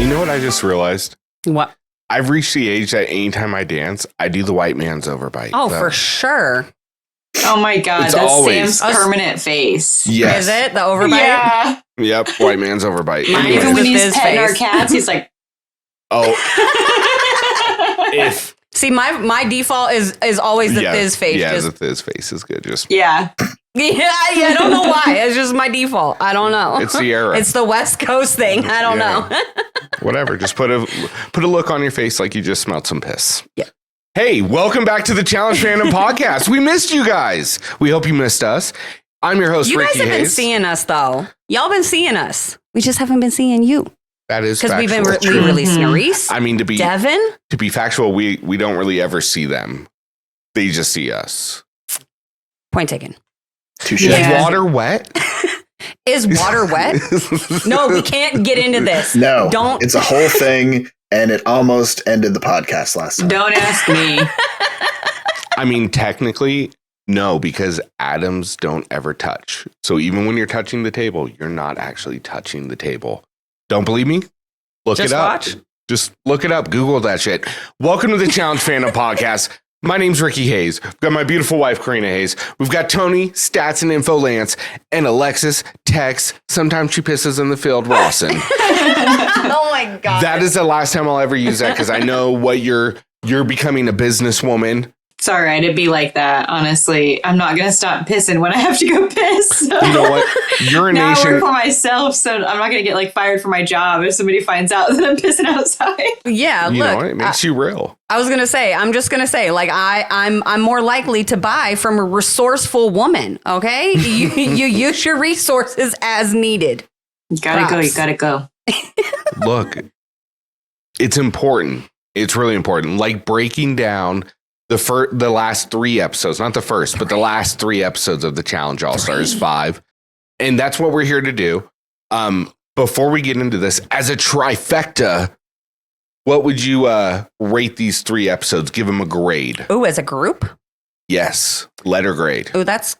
You know what I just realized? What? I've reached the age that anytime I dance, I do the white man's overbite. Oh, for sure. Oh my God, It's that's always- Sam's permanent face. Yes. Is it the overbite? Yeah. Yep, white man's overbite. Mine Anyways. Even when the he's fizz petting our face. cats, he's like, Oh, if See, my default is always the fizz face. Yeah, just, the fizz face is good. Just yeah. yeah, I don't know why. It's just my default. I don't know. it's the era. It's the West Coast thing. I don't know. Whatever. Just put a look on your face like you just smelled some piss. Yeah. Hey, welcome back to the Challenge Fandom Podcast. We missed you guys. We hope you missed us. I'm your host, You Ricky guys have been Hayes. seeing us, though. Y'all been seeing us. We just haven't been seeing you. That is Because we factual. released Mhm. Nerys, I mean, to be Devin. factual, we don't really ever see them. They just see us. Point taken. Touche. Yeah. Is water wet? Is water wet? No, we can't get into this. No, Don't. it's a whole thing, and it almost ended the podcast last time. Don't ask me. I mean, technically, no, because atoms don't ever touch. So even when you're touching the table, you're not actually touching the table. Don't believe me? Look Just it up. watch. Just look it up. Google that shit. Welcome to the Challenge Fandom Podcast. My name's Ricky Hayes. We've got my beautiful wife, Karina Hayes. We've got Tony, Stats and Info Lance, and Alexis, Tex, sometimes she pisses in the field, Rawson. Oh my God. That is the last time I'll ever use that because I know what you're becoming a businesswoman. Sorry, I didn't be like that. Honestly, I'm not gonna stop pissing when I have to go piss. So. You know what? Now I work Urination. for myself, so I'm not gonna get like fired from my job if somebody finds out that I'm pissing outside. Yeah, You look. know what? It makes you real. I was gonna say, I'm just gonna say, like I'm more likely to buy from a resourceful woman. Okay, you use your resources as needed. You gotta go. You gotta go. Look, it's important. It's really important. Like breaking down the last 3 episodes, not the first, but the last 3 episodes of the Challenge All Stars 5. And that's what we're here to do. Before we get into this, as a trifecta, what would you rate these 3 episodes? Give them a grade. Ooh, as a group. Yes, letter grade. Ooh, that's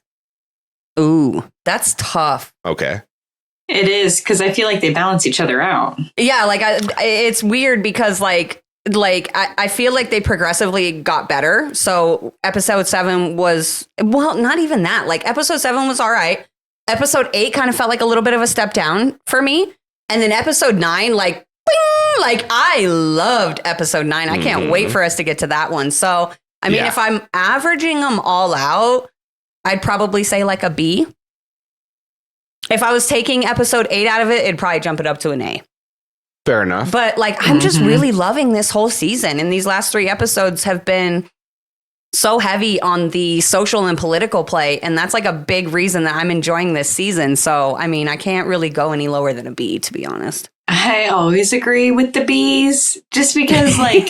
tough. Okay. It is because I feel like they balance each other out. Yeah, like it's weird because like I feel like they progressively got better. So episode 7 was, well, not even that. Like episode 7 was all right. Episode 8 kind of felt like a little bit of a step down for me. And then episode 9, like, bing, like I loved episode 9. I can't wait for us to get to that one. So, I mean, if I'm averaging them all out, I'd probably say like a B. If I was taking episode 8 out of it, it'd probably jump it up to an A. Fair enough. But like, I'm just really loving this whole season. And these last 3 episodes have been so heavy on the social and political play. And that's like a big reason that I'm enjoying this season. So, I mean, I can't really go any lower than a B, to be honest. I always agree with the B's just because like,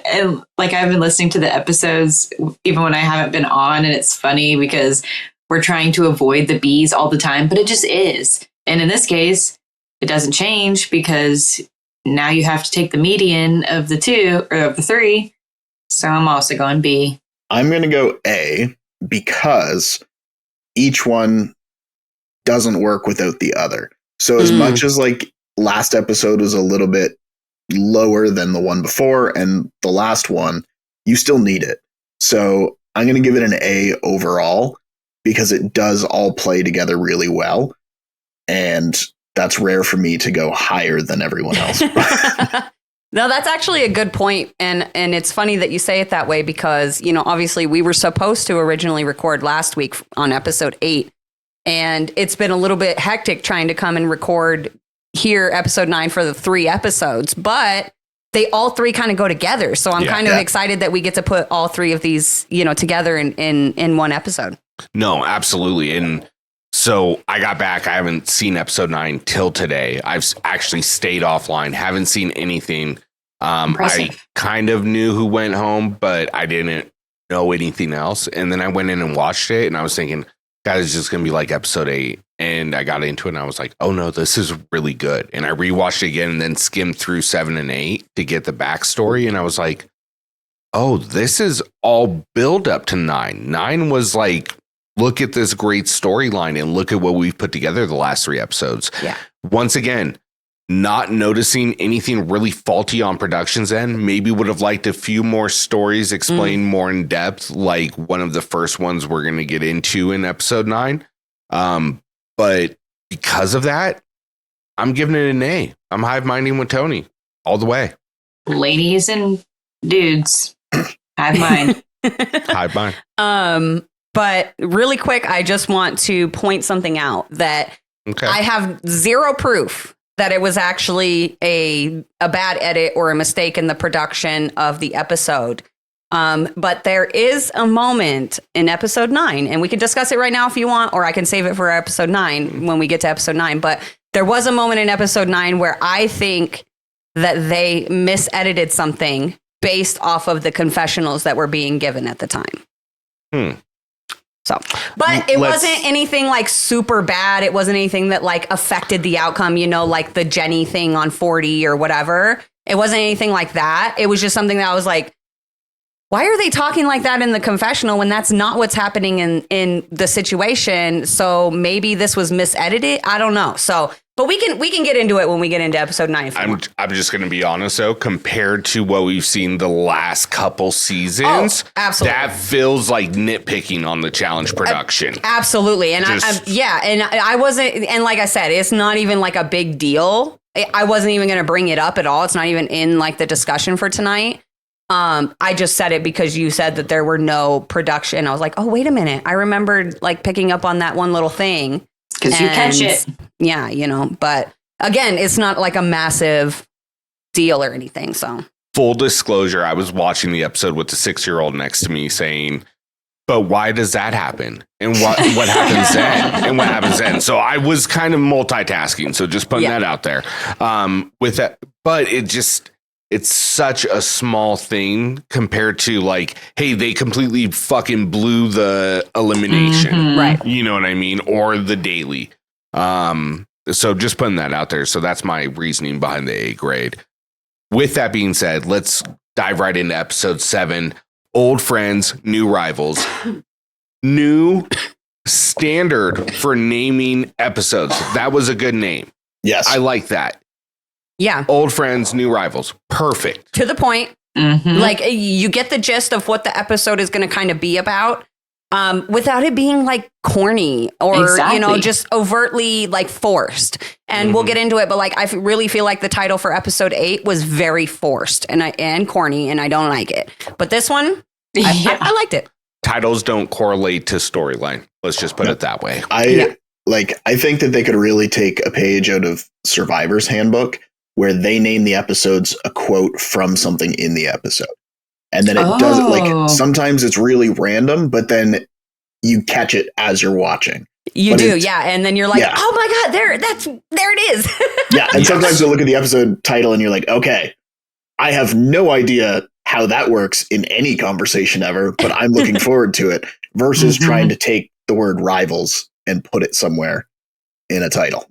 and like I've been listening to the episodes even when I haven't been on, and it's funny because we're trying to avoid the B's all the time, but it just is. And in this case, it doesn't change because now you have to take the median of the 2 or of the 3. So I'm also going B. I'm going to go A because each one doesn't work without the other. So as much as like last episode was a little bit lower than the one before and the last one, you still need it. So I'm going to give it an A overall because it does all play together really well. And that's rare for me to go higher than everyone else. No, that's actually a good point. And it's funny that you say it that way because, you know, obviously we were supposed to originally record last week on episode 8. And it's been a little bit hectic trying to come and record here episode 9 for the 3 episodes. But they all 3 kind of go together. So I'm kind of excited that we get to put all 3 of these, you know, together in one episode. No, absolutely. And so I got back. I haven't seen episode 9 till today. I've actually stayed offline. Haven't seen anything. I kind of knew who went home, but I didn't know anything else. And then I went in and watched it and I was thinking, God, it's just going to be like episode 8. And I got into it and I was like, oh no, this is really good. And I rewatched it again and then skimmed through 7 and 8 to get the backstory. And I was like, oh, this is all build up to 9. 9 was like, look at this great storyline and look at what we've put together the last 3 episodes. Yeah. Once again, not noticing anything really faulty on production's end. Maybe would have liked a few more stories explained more in depth, like one of the first ones we're going to get into in episode 9. But because of that, I'm giving it an A. I'm hive-minding with Tony all the way. Ladies and dudes, hive mind. Hive mind. But really quick, I just want to point something out that I have zero proof that it was actually a bad edit or a mistake in the production of the episode. But there is a moment in episode 9, and we can discuss it right now if you want, or I can save it for episode 9 when we get to episode 9. But there was a moment in episode 9 where I think that they misedited something based off of the confessionals that were being given at the time. So, but it wasn't anything like super bad. It wasn't anything that like affected the outcome, you know, like the Jenny thing on 40 or whatever. It wasn't anything like that. It was just something that I was like, why are they talking like that in the confessional when that's not what's happening in the situation? So maybe this was misedited. I don't know. So, but we can get into it when we get into episode 9. I'm just going to be honest though, compared to what we've seen the last couple seasons, absolutely, that feels like nitpicking on the challenge production. Absolutely. And I wasn't, and like I said, it's not even like a big deal. I wasn't even going to bring it up at all. It's not even in like the discussion for tonight. I just said it because you said that there were no production. I was like, oh, wait a minute. I remembered like picking up on that one little thing. Because you catch it. Yeah, you know, but again, it's not like a massive deal or anything. So full disclosure, I was watching the episode with the 6-year-old next to me saying, but why does that happen? And what happens then? And what happens then? So I was kind of multitasking. So just putting that out there with that. But it's such a small thing compared to like, hey, they completely fucking blew the elimination. Right. You know what I mean? Or the daily. So just putting that out there. So that's my reasoning behind the A grade. With that being said, let's dive right into episode 7. Old friends, new rivals. New standard for naming episodes. That was a good name. Yes. I like that. Yeah. Old friends, new rivals. Perfect. To the point. Like you get the gist of what the episode is going to kind of be about without it being like corny or, you know, just overtly like forced. And we'll get into it. But like, I really feel like the title for episode 8 was very forced and corny, and I don't like it. But this one, I liked it. Titles don't correlate to storyline. Let's just put it that way. I think that they could really take a page out of Survivor's Handbook, where they name the episodes a quote from something in the episode. And then it does it like sometimes it's really random, but then you catch it as you're watching. You do, yeah. And then you're like, oh my God, there it is. Yeah. And sometimes you'll look at the episode title and you're like, okay, I have no idea how that works in any conversation ever, but I'm looking forward to it versus trying to take the word rivals and put it somewhere in a title.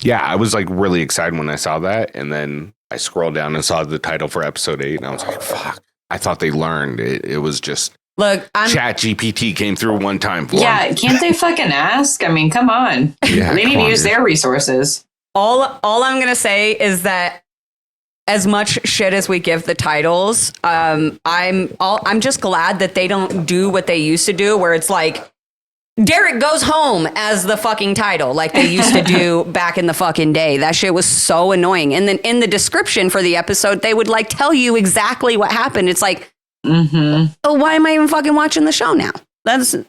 Yeah, I was like really excited when I saw that. And then I scrolled down and saw the title for episode 8. And I was like, fuck, I thought they learned. It was just, look, Chat GPT came through one time for them. Can't they fucking ask? I mean, come on. They need to use their resources. All I'm going to say is that as much shit as we give the titles, I'm just glad that they don't do what they used to do, where it's like, Derek goes home as the fucking title, like they used to do back in the fucking day. That shit was so annoying. And then in the description for the episode, they would like tell you exactly what happened. It's like, oh, why am I even fucking watching the show now? That's they've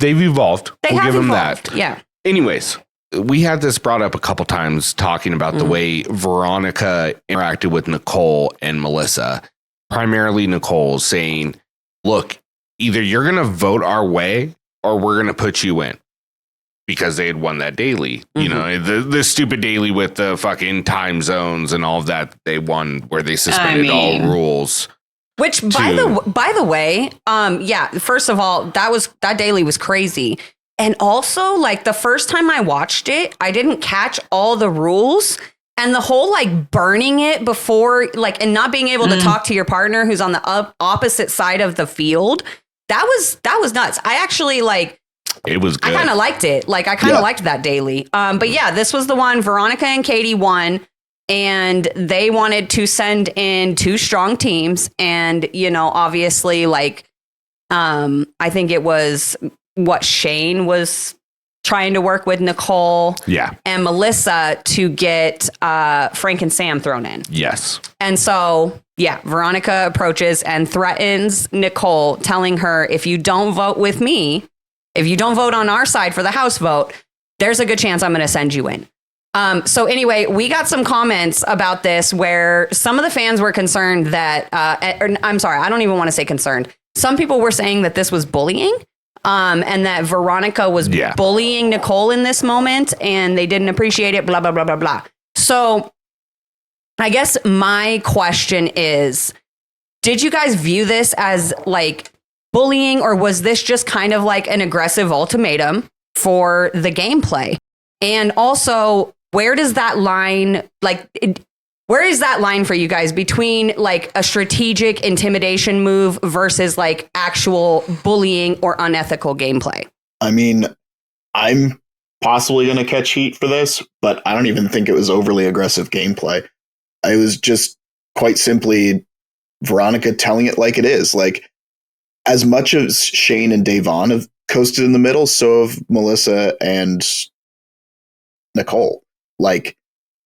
evolved. We'll give them that. Yeah. Anyways, we had this brought up a couple times talking about the way Veronica interacted with Nicole and Melissa, primarily Nicole, saying, look, either you're going to vote our way or we're going to put you in, because they had won that daily, you know, the stupid daily with the fucking time zones and all of that they won, where they suspended all rules. Which by the way, first of all, that daily was crazy. And also like the first time I watched it, I didn't catch all the rules. And the whole like burning it before, like, and not being able to talk to your partner who's on the opposite side of the field, that was nuts. I actually like, It was good. I kind of liked it. Like, I kind of liked that daily. But yeah, this was the one. Veronica and Katie won, and they wanted to send in 2 strong teams. And, you know, obviously, like, I think it was what Shane was trying to work with Nicole and Melissa to get Frank and Sam thrown in. Yes. And so, yeah, Veronica approaches and threatens Nicole, telling her, if you don't vote with me, if you don't vote on our side for the House vote, there's a good chance I'm going to send you in. So anyway, we got some comments about this where some of the fans were concerned that, I'm sorry, I don't even want to say concerned. Some people were saying that this was bullying. And that Veronica was bullying Nicole in this moment and they didn't appreciate it, blah, blah, blah, blah, blah. So I guess my question is, did you guys view this as like bullying, or was this just kind of like an aggressive ultimatum for the gameplay? And also, where does that line, where is that line for you guys between like a strategic intimidation move versus like actual bullying or unethical gameplay? I mean, I'm possibly going to catch heat for this, but I don't even think it was overly aggressive gameplay. It was just quite simply Veronica telling it like it is. Like, as much as Shane and Davon have coasted in the middle, so have Melissa and Nicole. Like,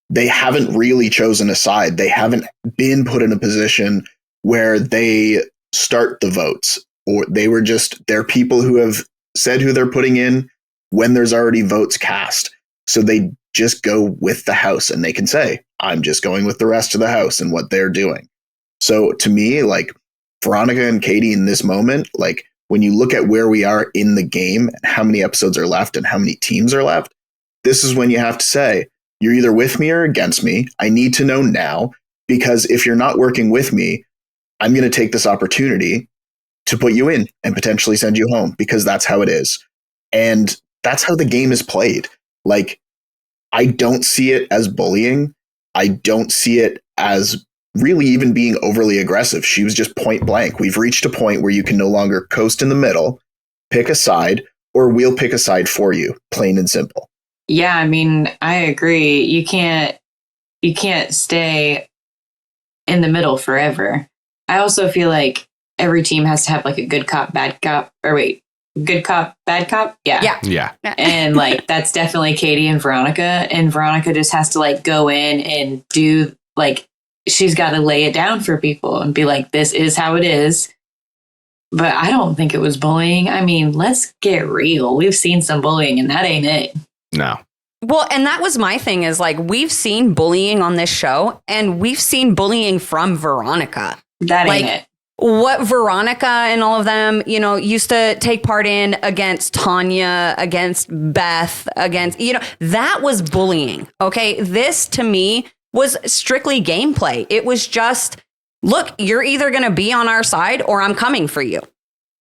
they haven't really chosen a side. They haven't been put in a position where they start the votes, or they're people who have said who they're putting in when there's already votes cast. So they just go with the House and they can say, I'm just going with the rest of the House and what they're doing. So to me, like, Veronica and Katie in this moment, like, when you look at where we are in the game and how many episodes are left and how many teams are left, this is when you have to say, you're either with me or against me. I need to know now, because if you're not working with me, I'm going to take this opportunity to put you in and potentially send you home, because that's how it is. And that's how the game is played. Like, I don't see it as bullying. I don't see it as really even being overly aggressive. She was just point blank. We've reached a point where you can no longer coast in the middle, pick a side, or we'll pick a side for you, plain and simple. Yeah, I mean, I agree. You can't stay in the middle forever. I also feel like every team has to have like a good cop, bad cop, good cop, bad cop. Yeah. And like, that's definitely Katie and Veronica. And Veronica just has to like go in and do, like, she's got to lay it down for people and be like, this is how it is. But I don't think it was bullying. I mean, let's get real. We've seen some bullying and that ain't it. No. Well, and that was my thing, is like, we've seen bullying on this show and we've seen bullying from Veronica. That ain't it. What Veronica and all of them, you know, used to take part in against Tanya, against Beth, against, you know, that was bullying. Okay. This to me was strictly gameplay. It was just, look, you're either going to be on our side or I'm coming for you.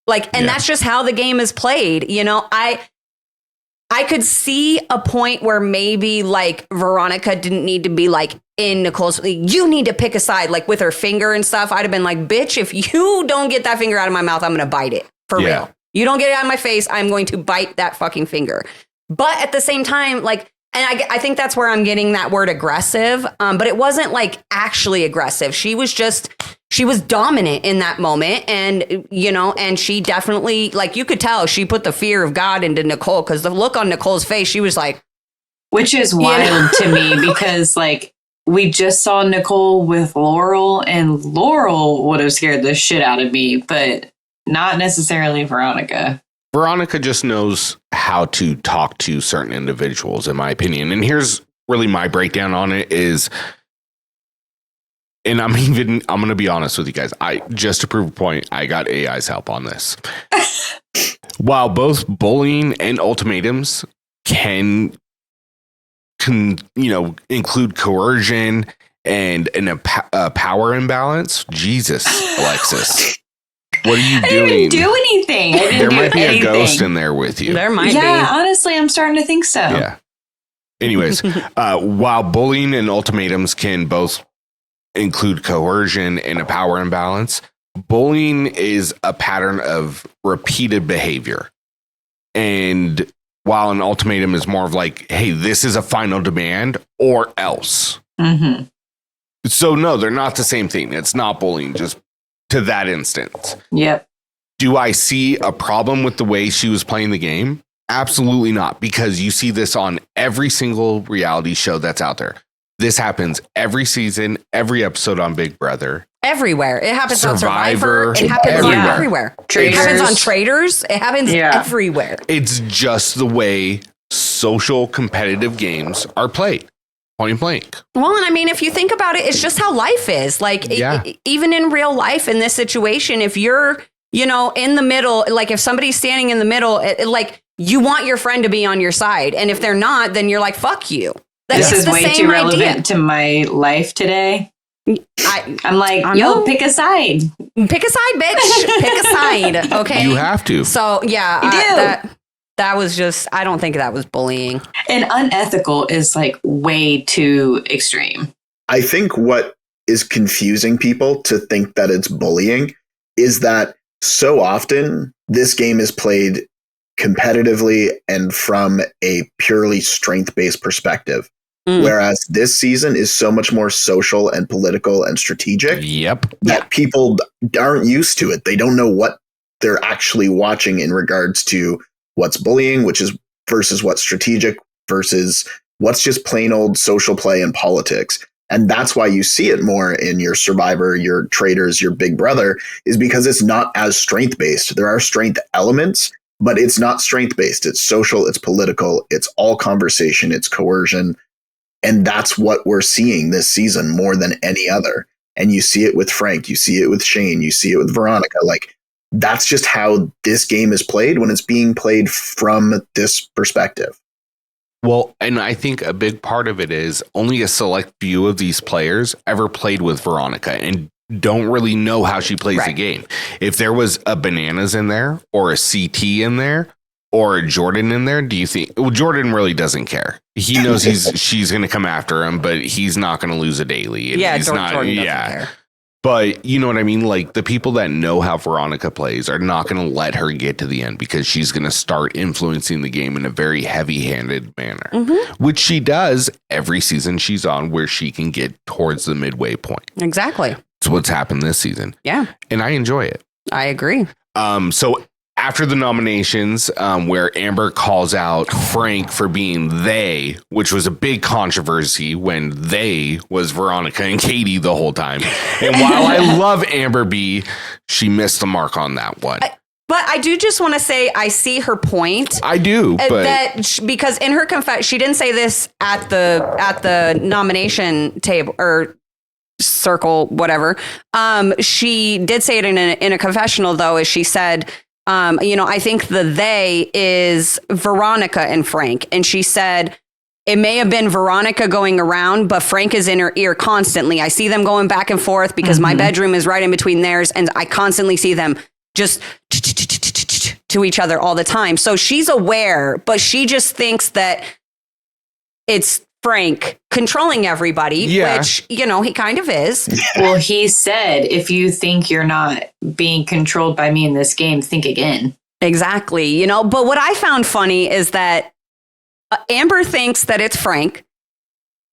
Like, and that's just how the game is played. You know, I could see a point where maybe like Veronica didn't need to be like in Nicole's, you need to pick a side, like with her finger and stuff. I'd have been like, bitch, if you don't get that finger out of my mouth, I'm going to bite it for real. You don't get it out of my face, I'm going to bite that fucking finger. But at the same time, like, and I think that's where I'm getting that word aggressive. But it wasn't like actually aggressive. She was dominant in that moment. And, you know, and she definitely, like, you could tell she put the fear of God into Nicole, because the look on Nicole's face, she was like. Which is wild to me, because like, we just saw Nicole with Laurel, and Laurel would have scared the shit out of me, but not necessarily Veronica. Veronica just knows how to talk to certain individuals, in my opinion. And here's really my breakdown on it is, and I'm going to be honest with you guys. Just to prove a point, I got AI's help on this. While both bullying and ultimatums can include coercion and a power imbalance. Jesus, Alexis. What are you doing? I didn't do anything. There might be a ghost in there with you. There might be. Yeah, honestly, I'm starting to think so. Yeah. Anyways, while bullying and ultimatums can both include coercion and a power imbalance, bullying is a pattern of repeated behavior. And while an ultimatum is more of like, hey, this is a final demand or else. Mm-hmm. So no, they're not the same thing. It's not bullying, just to that instance. Yep. Do I see a problem with the way she was playing the game? Absolutely not, because you see this on every single reality show that's out there. This happens every season, every episode on Big Brother. Everywhere. It happens on Survivor. Survivor. It happens on everywhere. Traders. It happens on Traders. It happens everywhere. It's just the way social competitive games are played. Point blank. Well, and I mean, if you think about it, it's just how life is. Like, even in real life, in this situation, if you're, in the middle, like if somebody's standing in the middle, like you want your friend to be on your side. And if they're not, then you're like, fuck you. This is way too relevant to my life today. I'm like, pick a side. Pick a side, bitch. Pick a side. Okay. You have to. So, yeah. That was just, I don't think that was bullying. And unethical is like way too extreme. I think what is confusing people to think that it's bullying is that so often this game is played competitively and from a purely strength-based perspective. Whereas this season is so much more social and political and strategic that people aren't used to it. They don't know what they're actually watching in regards to what's bullying, which is versus what's strategic versus what's just plain old social play and politics. And that's why you see it more in your Survivor, your Traders, your Big Brother, is because it's not as strength-based. There are strength elements, but it's not strength-based. It's social, it's political, it's all conversation, it's coercion. And that's what we're seeing this season more than any other. And you see it with Frank, you see it with Shane, you see it with Veronica. Like, that's just how this game is played when it's being played from this perspective. Well, and I think a big part of it is only a select few of these players ever played with Veronica and don't really know how she plays the game. If there was a Bananas in there or a CT in there or a Jordan in there, do you think? Well, Jordan really doesn't care. He knows she's going to come after him, but he's not going to lose a daily. And he's not. Jordan doesn't care. But you know what I mean? Like, the people that know how Veronica plays are not going to let her get to the end because she's going to start influencing the game in a very heavy-handed manner, which she does every season she's on, where she can get towards the midway point. Exactly. It's what's happened this season. Yeah. And I enjoy it. I agree. So after the nominations, where Amber calls out Frank for being they, which was a big controversy when they was Veronica and Katie the whole time. And while I love Amber B, she missed the mark on that one. But I do just want to say I see her point. I do, but because in her confession, she didn't say this at the nomination table or circle, whatever. She did say it in a confessional, though, as she said, I think the they is Veronica and Frank. And she said, it may have been Veronica going around, but Frank is in her ear constantly. I see them going back and forth because my bedroom is right in between theirs. And I constantly see them just to each other all the time. So she's aware, but she just thinks that it's Frank controlling everybody, which, he kind of is. Well, he said, if you think you're not being controlled by me in this game, think again. Exactly. But what I found funny is that Amber thinks that it's Frank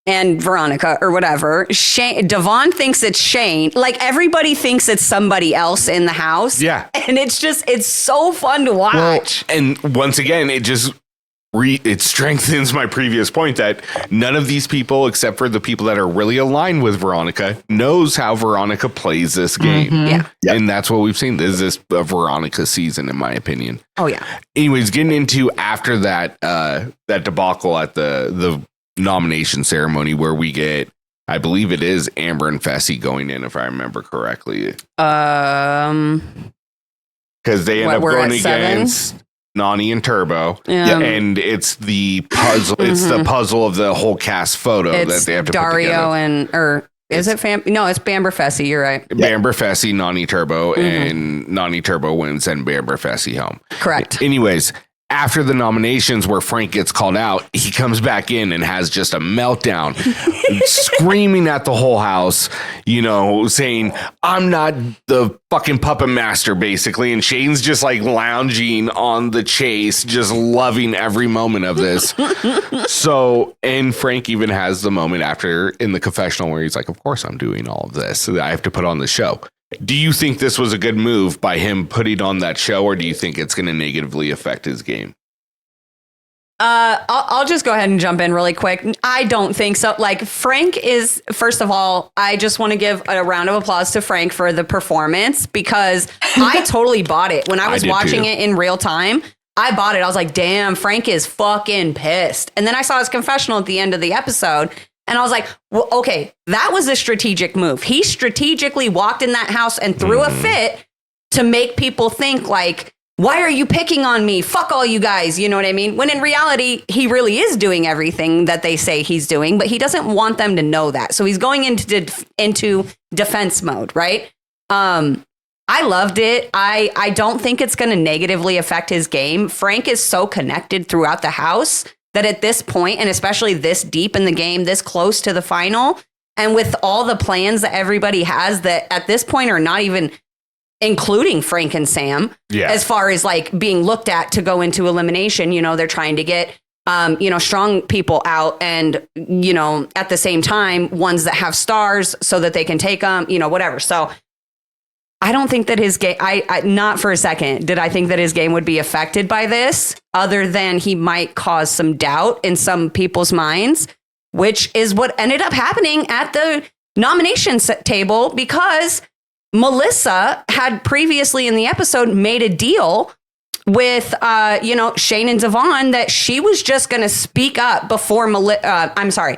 and Veronica or whatever. Devon thinks it's Shane. Like, everybody thinks it's somebody else in the house. Yeah. And it's so fun to watch. Well, and once again, it just it strengthens my previous point that none of these people, except for the people that are really aligned with Veronica, knows how Veronica plays this game. Yeah. And that's what we've seen. This is a Veronica season, in my opinion. Oh, yeah. Anyways, getting into after that debacle at the nomination ceremony where we get, I believe it is Amber and Fessy going in, if I remember correctly. Because they end up going against Nani and Turbo, and it's the puzzle. It's the puzzle of the whole cast photo that they have to Dario put together. It's Bamber Fessy. You're right. Bamber Fessy, Nani Turbo, and Nani Turbo wins and Bamber Fessy home. Correct. Anyways, after the nominations where Frank gets called out, he comes back in and has just a meltdown, screaming at the whole house, you know, saying, I'm not the fucking puppet master, basically. And Shane's just like lounging on the chase, just loving every moment of this. So, and Frank even has the moment after in the confessional where he's like, of course I'm doing all of this. So I have to put on the show. Do you think this was a good move by him putting on that show, or do you think it's going to negatively affect his game? I'll just go ahead and jump in really quick. I don't think so. Like, Frank is, first of all, I just want to give a round of applause to Frank for the performance, because I totally bought it. When I was watching it in real time, I bought it. I was like, damn, Frank is fucking pissed. And then I saw his confessional at the end of the episode. And I was like, well, okay, that was a strategic move. He strategically walked in that house and threw a fit to make people think like, why are you picking on me? Fuck all you guys. You know what I mean? When in reality, he really is doing everything that they say he's doing, but he doesn't want them to know that. So he's going into defense mode, right? I loved it. I don't think it's going to negatively affect his game. Frank is so connected throughout the house that at this point, and especially this deep in the game, this close to the final, and with all the plans that everybody has that at this point are not even including Frank and Sam, as far as like being looked at to go into elimination, you know, they're trying to get, strong people out and, you know, at the same time, ones that have stars so that they can take them, you know, whatever. So I don't think that his game, I not for a second, did I think that his game would be affected by this, other than he might cause some doubt in some people's minds, which is what ended up happening at the nomination table, because Melissa had previously in the episode made a deal with, Shane and Devon that she was just going to speak up before Melissa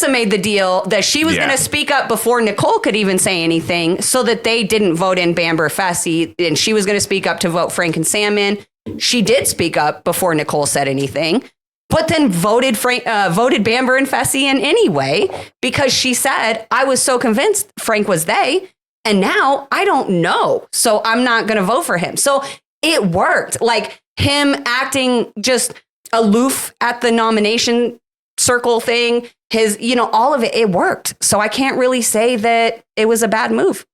made the deal that she was going to speak up before Nicole could even say anything, so that they didn't vote in Bamber Fessy, and she was going to speak up to vote Frank and Sam in. She did speak up before Nicole said anything, but then voted Bamber and Fessy in anyway, because she said, I was so convinced Frank was they, and now I don't know, so I'm not going to vote for him. So it worked. Like, him acting just aloof at the nomination circle thing, his, all of it, it worked. So I can't really say that it was a bad move.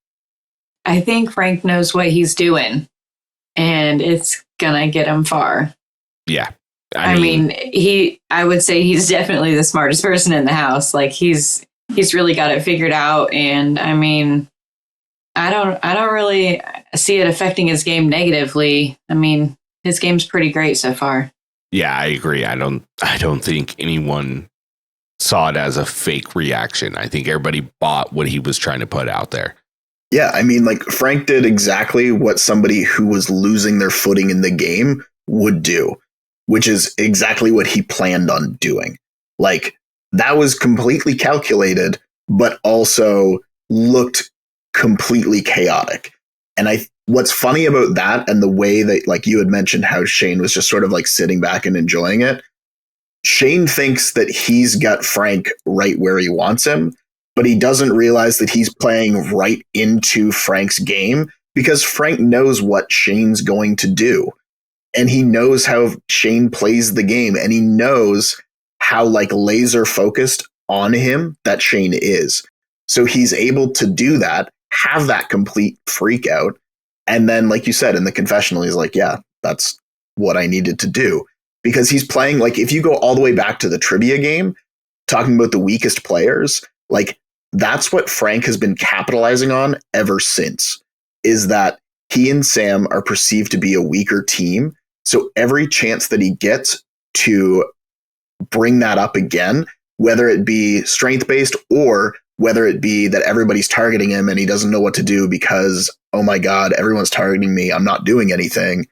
I think Frank knows what he's doing, and it's gonna get him far. Yeah. I mean, I would say he's definitely the smartest person in the house. Like, he's really got it figured out. And I mean, I don't really see it affecting his game negatively. I mean, his game's pretty great so far. Yeah, I agree. I don't think anyone saw it as a fake reaction. I think everybody bought what he was trying to put out there. Yeah, I mean, like, Frank did exactly what somebody who was losing their footing in the game would do, which is exactly what he planned on doing. Like, that was completely calculated, but also looked completely chaotic. And what's funny about that, and the way that, like, you had mentioned how Shane was just sort of like sitting back and enjoying it, Shane thinks that he's got Frank right where he wants him, but he doesn't realize that he's playing right into Frank's game, because Frank knows what Shane's going to do. And he knows how Shane plays the game, and he knows how, like, laser focused on him that Shane is. So he's able to do that, have that complete freak out. And then, like you said, in the confessional, he's like, yeah, that's what I needed to do. Because he's playing, like, if you go all the way back to the trivia game, talking about the weakest players, like, that's what Frank has been capitalizing on ever since, is that he and Sam are perceived to be a weaker team. So every chance that he gets to bring that up again, whether it be strength-based or whether it be that everybody's targeting him and he doesn't know what to do because, oh my God, everyone's targeting me, I'm not doing anything.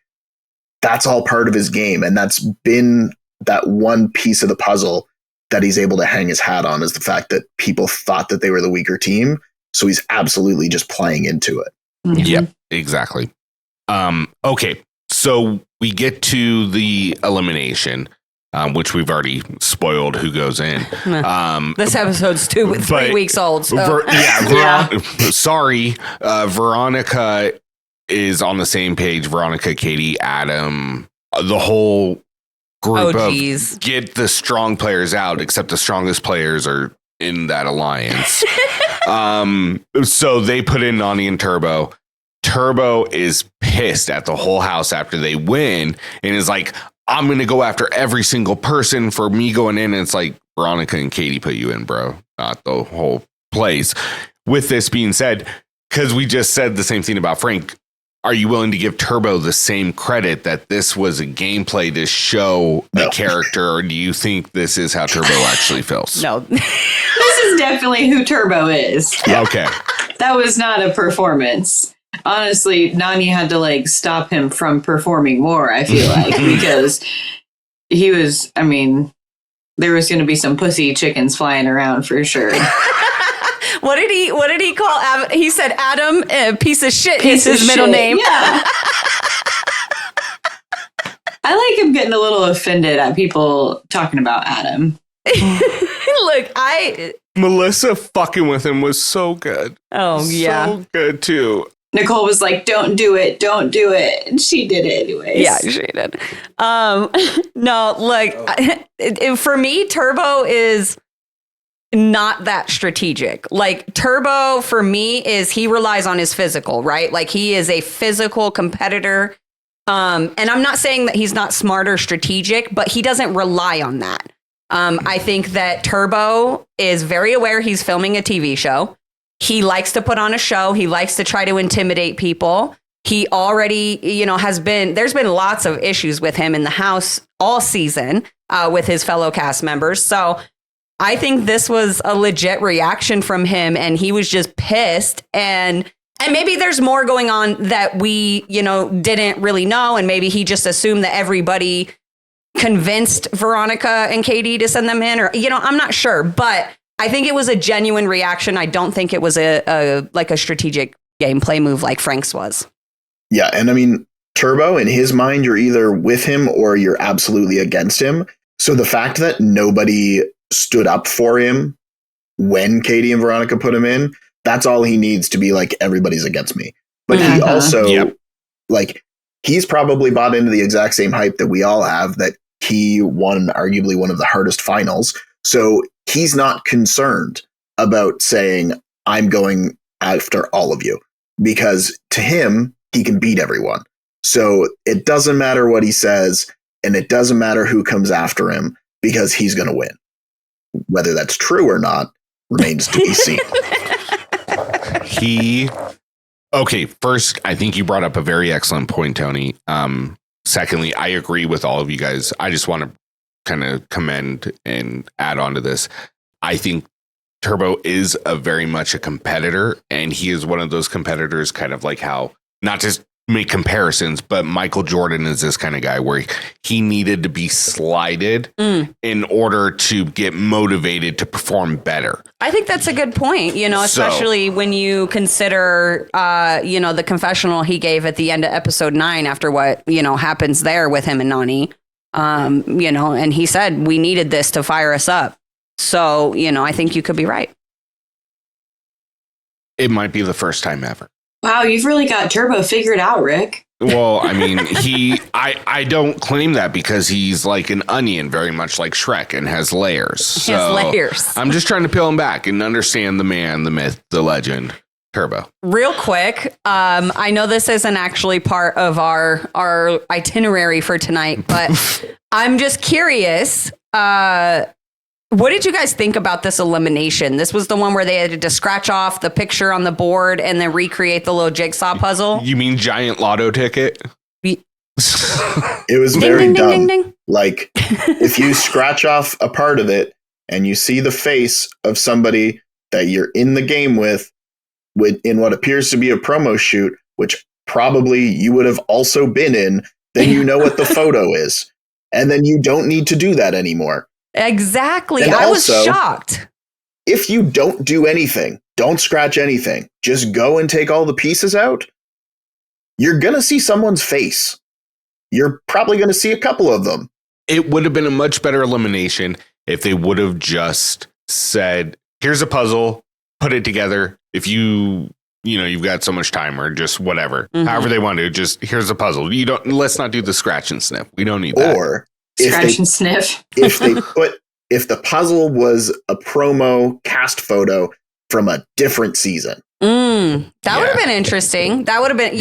That's all part of his game. And that's been that one piece of the puzzle that he's able to hang his hat on, is the fact that people thought that they were the weaker team. So he's absolutely just playing into it. Mm-hmm. Yep, exactly. Okay, so we get to the elimination, which we've already spoiled who goes in. This episode's 3 weeks old. So. Sorry, Veronica is on the same page. Veronica, Katie, Adam, the whole group of geez. get the strong players out, except the strongest players are in that alliance. So they put in Nani and Turbo. Turbo is pissed at the whole house after they win and is like, I'm going to go after every single person for me going in. And it's like, Veronica and Katie put you in, bro, not the whole place. With this being said, because we just said the same thing about Frank, are you willing to give Turbo the same credit that this was a gameplay to show the character, or do you think this is how Turbo actually feels? No. This is definitely who Turbo is. Okay. That was not a performance. Honestly, Nani had to like stop him from performing more, I feel like, because he was, I mean, there was going to be some pussy chickens flying around for sure. What did he call? He said Adam, piece of shit is his middle name. Yeah. I like him getting a little offended at people talking about Adam. Look, Melissa fucking with him was so good. Oh, yeah. So good, too. Nicole was like, don't do it. Don't do it. And she did it anyways. Yeah, she did. No, look, for me, Turbo is not that strategic. Like, Turbo, for me, is he relies on his physical, right? Like, he is a physical competitor. And I'm not saying that he's not smart or strategic, but he doesn't rely on that. I think that Turbo is very aware he's filming a TV show. He likes to put on a show. He likes to try to intimidate people. He already, there's been lots of issues with him in the house all season with his fellow cast members. So I think this was a legit reaction from him, and he was just pissed. And maybe there's more going on that we, didn't really know. And maybe he just assumed that everybody convinced Veronica and Katie to send them in, or, I'm not sure, but I think it was a genuine reaction. I don't think it was a strategic gameplay move like Frank's was. Yeah. And I mean, Turbo, in his mind, you're either with him or you're absolutely against him. So the fact that nobody stood up for him when Katie and Veronica put him in, that's all he needs to be like, everybody's against me. But he also, he's probably bought into the exact same hype that we all have, that he won arguably one of the hardest finals. So he's not concerned about saying, I'm going after all of you, because to him, he can beat everyone. So it doesn't matter what he says, and it doesn't matter who comes after him, because he's going to win. Whether that's true or not remains to be seen. First, I think you brought up a very excellent point, Tony. Secondly, I agree with all of you guys. I just want to kind of commend and add on to this. I think Turbo is very much a competitor, and he is one of those competitors, kind of like how, not just make comparisons, but Michael Jordan is this kind of guy where he needed to be slighted in order to get motivated to perform better. I think that's a good point, especially when you consider, the confessional he gave at the end of episode 9 after what, happens there with him and Nani, and he said, we needed this to fire us up. So, I think you could be right. It might be the first time ever. Wow, you've really got Turbo figured out, Rick. Well, I mean, I don't claim that, because he's like an onion, very much like Shrek, and has layers. So layers. I'm just trying to peel him back and understand the man, the myth, the legend, Turbo. Real quick, I know this isn't actually part of our itinerary for tonight, but I'm just curious. What did you guys think about this elimination? This was the one where they had to scratch off the picture on the board and then recreate the little jigsaw puzzle. You mean giant lotto ticket? It was very dumb. Like, if you scratch off a part of it and you see the face of somebody that you're in the game with in what appears to be a promo shoot, which probably you would have also been in, then you know what the photo is. And then you don't need to do that anymore. Exactly. And I also, was shocked. If you don't do anything, don't scratch anything, just go and take all the pieces out, you're going to see someone's face. You're probably going to see a couple of them. It would have been a much better elimination if they would have just said, here's a puzzle, put it together. If you you've got so much time or just whatever, however they want to, just here's a puzzle. Let's not do the scratch and sniff. We don't need that. Or scratch and sniff. if the puzzle was a promo cast photo from a different season. That would have been interesting. That would have been,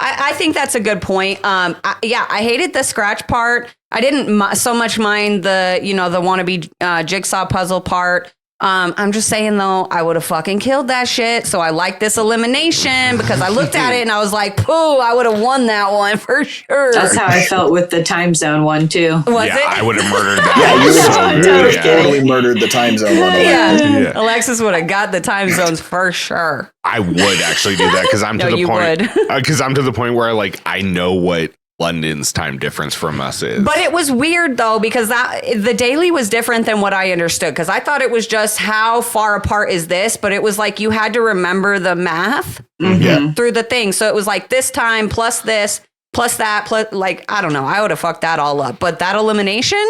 I think that's a good point. I hated the scratch part. I didn't so much mind the wannabe jigsaw puzzle part. I'm just saying, though, I would have fucking killed that shit. So I like this elimination because I looked at it and I was like, pooh, I would have won that one for sure. That's how I felt with the time zone one, too. Was it? I would have murdered that. You would have totally murdered the time zone one. Yeah. Alexis would have got the time zones for sure. I would actually do that because I'm to the point. Because I'm to the point where I know what London's time difference from us is. But it was weird though, because the daily was different than what I understood. Because I thought it was just how far apart is this, but it was like you had to remember the math through the thing. So it was like this time plus this plus that plus I don't know. I would have fucked that all up. But that elimination,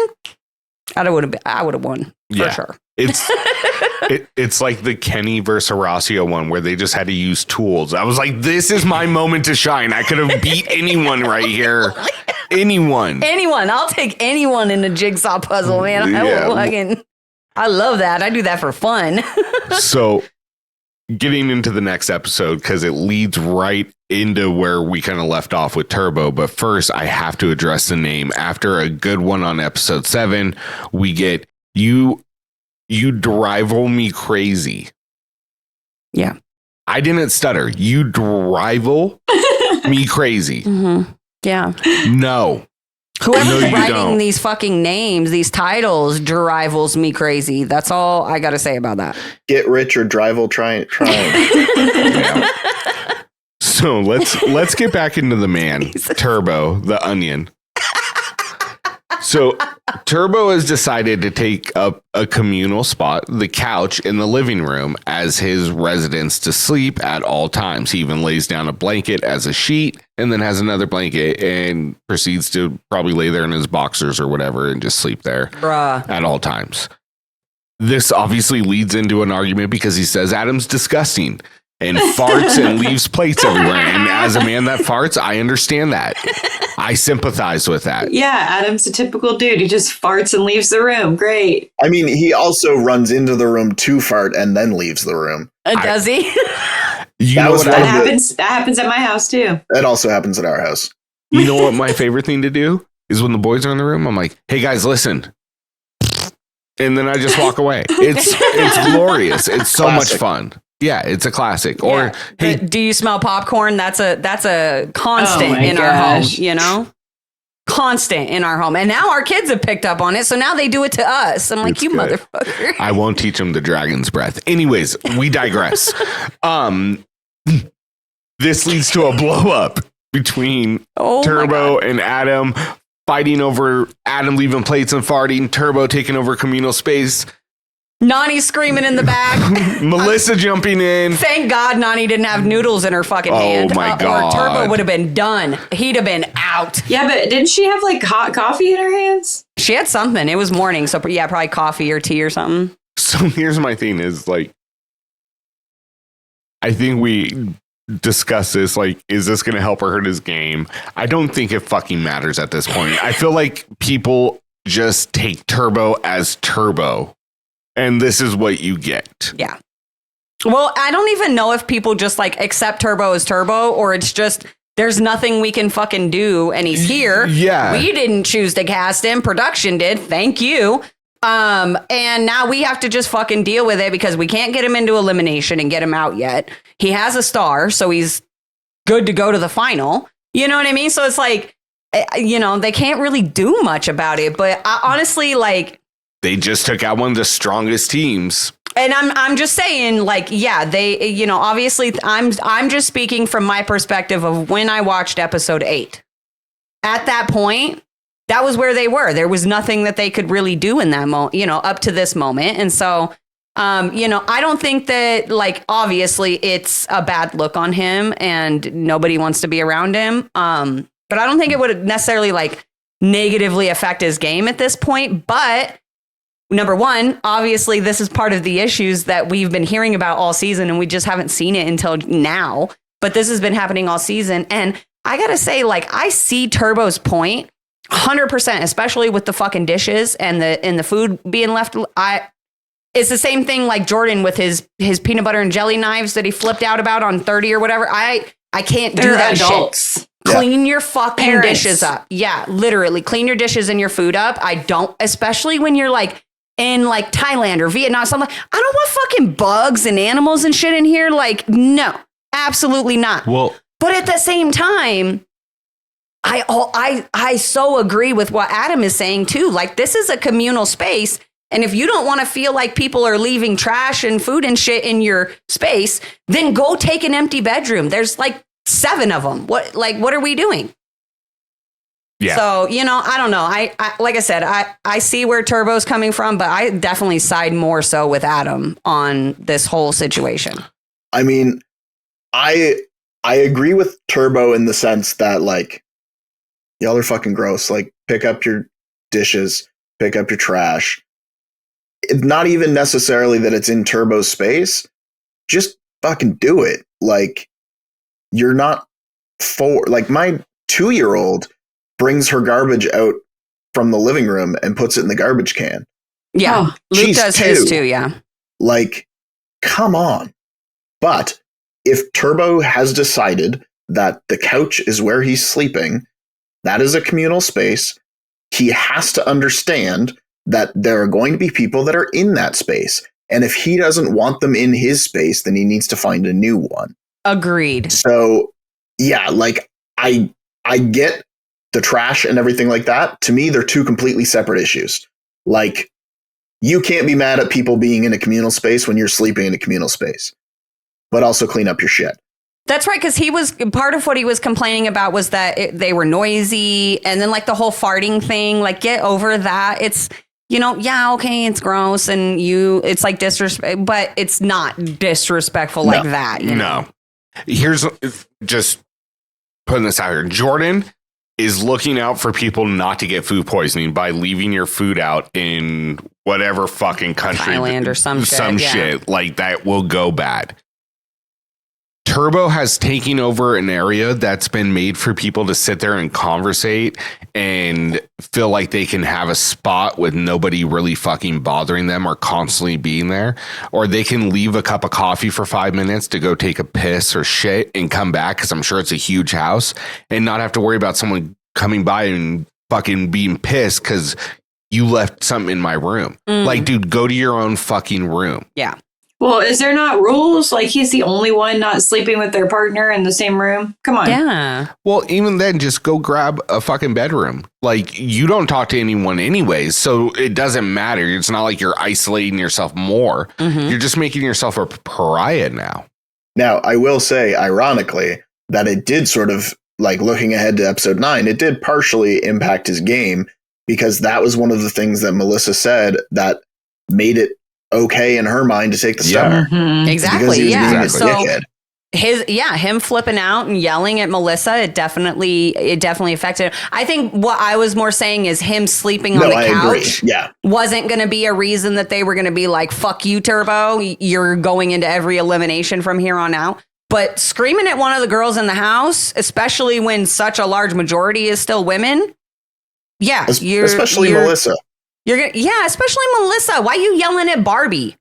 I would have won for sure. It's like the Kenny versus Horacio one where they just had to use tools. I was like, this is my moment to shine. I could have beat anyone right here. Anyone. I'll take anyone in a jigsaw puzzle, man. I love that. I do that for fun. So getting into the next episode, because it leads right into where we kind of left off with Turbo. But first, I have to address the name. After a good one on episode 7, we get You drivel me crazy. Yeah. I didn't stutter. You drivel me crazy. Yeah. No. Whoever's writing these fucking names, these titles, drivels me crazy. That's all I got to say about that. Get rich or drivel trying. Yeah. So let's get back into the man, Turbo, the onion. So Turbo has decided to take up a communal spot, the couch in the living room, as his residence to sleep at all times. He even lays down a blanket as a sheet and then has another blanket and proceeds to probably lay there in his boxers or whatever and just sleep there at all times. This obviously leads into an argument because he says Adam's disgusting and farts and leaves plates everywhere. And as a man that farts, I understand that. I sympathize with that. Yeah, Adam's a typical dude. He just farts and leaves the room. Great. I mean, he also runs into the room to fart and then leaves the room. Does he? That happens at my house too. That also happens at our house. You know what my favorite thing to do is when the boys are in the room, I'm like, hey guys, listen. And then I just walk away. It's glorious. It's so much fun. Yeah, it's a classic. Yeah. Or hey, do you smell popcorn? That's a constant in our home, Constant in our home. And now our kids have picked up on it, so now they do it to us. I'm like, motherfucker. I won't teach them the dragon's breath. Anyways, we digress. This leads to a blow up between Turbo and Adam, fighting over Adam leaving plates and farting, Turbo taking over communal space. Nani screaming in the back. Melissa jumping in. Thank God Nani didn't have noodles in her fucking hand. Oh my God. Or Turbo would have been done. He'd have been out. Yeah, but didn't she have hot coffee in her hands? She had something. It was morning. So yeah, probably coffee or tea or something. So here's my thing is I think we discuss this. Is this going to help or hurt his game? I don't think it fucking matters at this point. I feel like people just take Turbo as Turbo. And this is what you get. Yeah. Well, I don't even know if people just accept Turbo as Turbo or it's just there's nothing we can fucking do and he's here. Yeah. We didn't choose to cast him. Production did. Thank you. And now we have to just fucking deal with it because we can't get him into elimination and get him out yet. He has a star, so he's good to go to the final. You know what I mean? So it's they can't really do much about it. But honestly, they just took out one of the strongest teams. And I'm just saying, they, obviously I'm just speaking from my perspective of when I watched episode 8. At that point, that was where they were. There was nothing that they could really do in that moment, up to this moment. And so, I don't think that obviously it's a bad look on him and nobody wants to be around him. But I don't think it would necessarily negatively affect his game at this point. But number one, obviously this is part of the issues that we've been hearing about all season and we just haven't seen it until now. But this has been happening all season. And I got to say, like, I see Turbo's point 100%, especially with the fucking dishes and the food being left. It's the same thing like Jordan with his peanut butter and jelly knives that he flipped out about on 30 or whatever. I can't do that adults. shit. Clean your fucking dishes up. Yeah, literally clean your dishes and your food up. I don't, especially when you're like in like Thailand or Vietnam, something like, I don't want fucking bugs and animals and shit in here. Like, no, absolutely not. Well, but at the same time, I so agree with what Adam is saying too. Like, this is a communal space. And if you don't want to feel like people are leaving trash and food and shit in your space, then go take an empty bedroom. There's like 7 of them. What are we doing? Yeah. So, I don't know. I like I said, I see where Turbo's coming from, but I definitely side more so with Adam on this whole situation. I mean, I agree with Turbo in the sense that, like, y'all are fucking gross. Like, pick up your dishes, pick up your trash. It's not even necessarily that it's in Turbo's space. Just fucking do it. Like, you're not like, my 2-year-old brings her garbage out from the living room and puts it in the garbage can. Yeah. Luke does his too. Yeah. Like, come on. But if Turbo has decided that the couch is where he's sleeping, that is a communal space. He has to understand that there are going to be people that are in that space. And if he doesn't want them in his space, then he needs to find a new one. Agreed. So, yeah, like, I get the trash and everything like that. To me, they're 2 completely separate issues. Like, you can't be mad at people being in a communal space when you're sleeping in a communal space, but also clean up your shit. That's right, because he was part of what he was complaining about was that they were noisy, and then like the whole farting thing. Like, get over that. It's okay, it's gross, and it's like disrespect, but it's not disrespectful like that. No. Here's just putting this out here. Jordan is looking out for people not to get food poisoning by leaving your food out in whatever fucking country, Thailand or some shit like that will go bad. Turbo has taken over an area that's been made for people to sit there and conversate and feel like they can have a spot with nobody really fucking bothering them or constantly being there. Or they can leave a cup of coffee for 5 minutes to go take a piss or shit and come back, because I'm sure it's a huge house, and not have to worry about someone coming by and fucking being pissed because you left something in my room. Like, dude, go to your own fucking room. Yeah. Well, is there not rules? Like, he's the only one not sleeping with their partner in the same room? Come on. Yeah. Well, even then, just go grab a fucking bedroom. Like, you don't talk to anyone anyways, so it doesn't matter. It's not like you're isolating yourself more. Mm-hmm. You're just making yourself a pariah now. Now, I will say, ironically, that it did sort of, like, looking ahead to episode 9, it did partially impact his game, because that was one of the things that Melissa said that made it okay in her mind to take the star. Mm-hmm. Exactly. Yeah. So dickhead. him flipping out and yelling at Melissa, it definitely affected him. I think what I was more saying is him sleeping on the couch wasn't going to be a reason that they were going to be like, fuck you, Turbo, you're going into every elimination from here on out. But screaming at one of the girls in the house, especially when such a large majority is still women. Yeah. Especially Melissa. Especially Melissa. Why are you yelling at Barbie?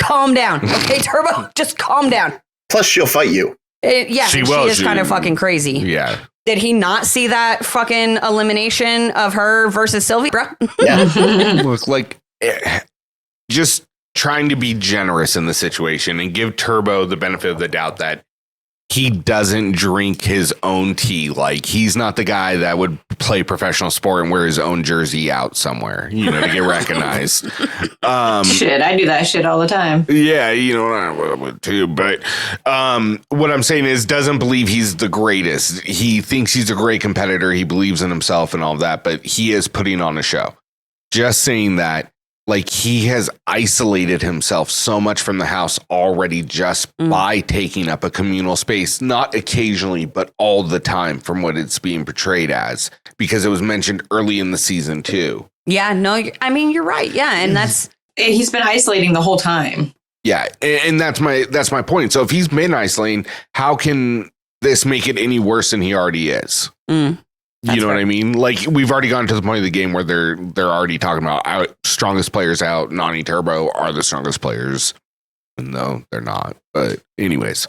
Calm down. Okay, Turbo, just calm down. Plus, she'll fight you. She is kind of fucking crazy. Yeah. Did he not see that fucking elimination of her versus Sylvie, bro? Yeah. Look, like, just trying to be generous in the situation and give Turbo the benefit of the doubt that he doesn't drink his own tea. Like, he's not the guy that would play professional sport and wear his own jersey out somewhere, to get recognized. Shit, I do that shit all the time. Yeah, I would too. But what I'm saying is, doesn't believe he's the greatest. He thinks he's a great competitor. He believes in himself and all of that, but he is putting on a show. Just saying that, like he has isolated himself so much from the house already just by taking up a communal space, not occasionally, but all the time from what it's being portrayed as, because it was mentioned early in the season too. Yeah, no, I mean, you're right. Yeah. And he's been isolating the whole time. Yeah. And that's my point. So if he's been isolating, how can this make it any worse than he already is? You know what I mean? Like, we've already gotten to the point of the game where they're already talking about strongest players out. Nani Turbo are the strongest players. No, they're not. But anyways,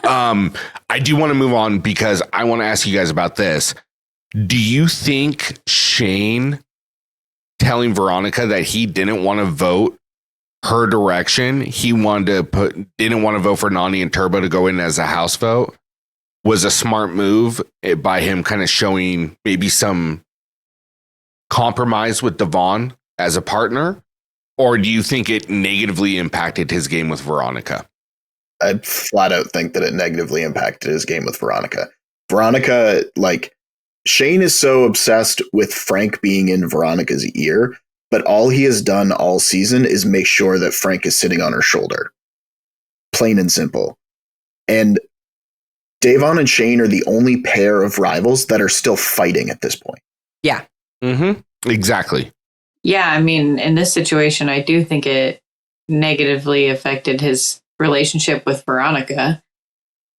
I do want to move on because I want to ask you guys about this. Do you think Shane telling Veronica that he didn't want to vote her direction, didn't want to vote for Nani and Turbo to go in as a house vote, was a smart move by him kind of showing maybe some compromise with Devon as a partner? Or do you think it negatively impacted his game with Veronica? I flat out think that it negatively impacted his game with Veronica. Veronica, like, Shane is so obsessed with Frank being in Veronica's ear, but all he has done all season is make sure that Frank is sitting on her shoulder. Plain and simple. And Davon and Shane are the only pair of rivals that are still fighting at this point. Yeah. Exactly. Yeah, I mean, in this situation, I do think it negatively affected his relationship with Veronica.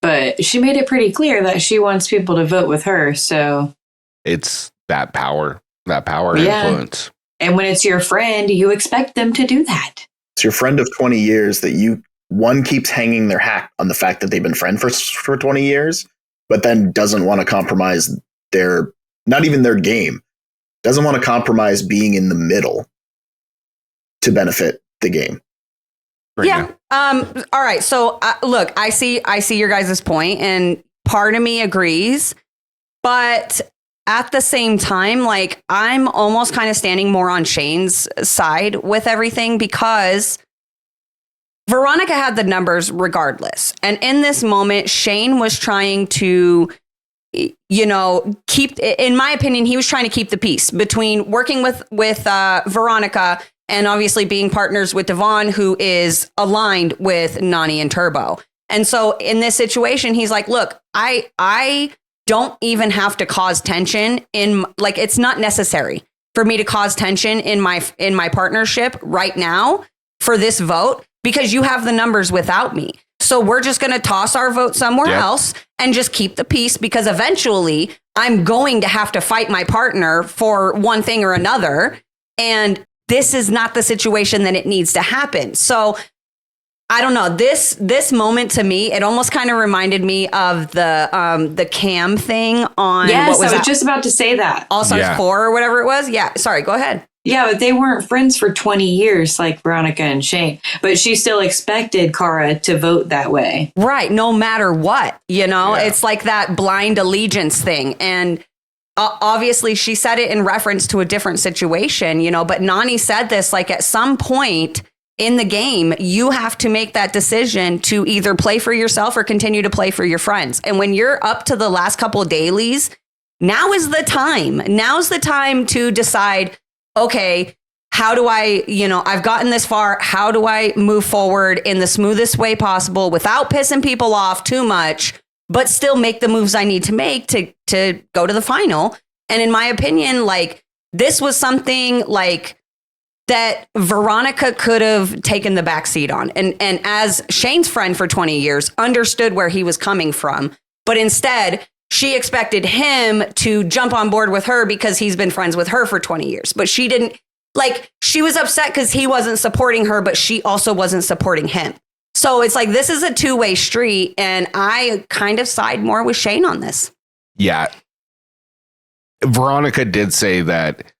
But she made it pretty clear that she wants people to vote with her. So it's that power influence. And when it's your friend, you expect them to do that. It's your friend of 20 years that one keeps hanging their hat on the fact that they've been friends for 20 years, but then doesn't want to compromise not even their game, doesn't want to compromise being in the middle to benefit the game. Right yeah. All right. So look, I see your guys' point, and part of me agrees, but at the same time, like, I'm almost kind of standing more on Shane's side with everything, because Veronica had the numbers regardless. And in this moment, Shane was trying to, in my opinion, he was trying to keep the peace between working with Veronica and obviously being partners with Devon, who is aligned with Nani and Turbo. And so in this situation, he's like, look, I don't even have to cause tension it's not necessary for me to cause tension in my partnership right now for this vote, because you have the numbers without me. So we're just going to toss our vote somewhere else and just keep the peace, because eventually I'm going to have to fight my partner for one thing or another. And this is not the situation that it needs to happen. So I don't know. This moment to me, it almost kind of reminded me of the Cam thing on. Yes, I was just about to say that. All Stars 4 or whatever it was. Yeah. Sorry. Go ahead. Yeah, but they weren't friends for 20 years like Veronica and Shane. But she still expected Cara to vote that way. Right. No matter what, it's like that blind allegiance thing. And obviously she said it in reference to a different situation, but Nani said this, like, at some point in the game, you have to make that decision to either play for yourself or continue to play for your friends. And when you're up to the last couple of dailies, now is the time. Now's the time to decide, okay, how do I, I've gotten this far. How do I move forward in the smoothest way possible without pissing people off too much, but still make the moves I need to make to go to the final? And in my opinion, like, this was something like that Veronica could have taken the back seat on. And as Shane's friend for 20 years, understood where he was coming from. But instead, she expected him to jump on board with her because he's been friends with her for 20 years. But she didn't, she was upset because he wasn't supporting her, but she also wasn't supporting him. So it's like, this is a two-way street. And I kind of side more with Shane on this. Yeah. Veronica did say that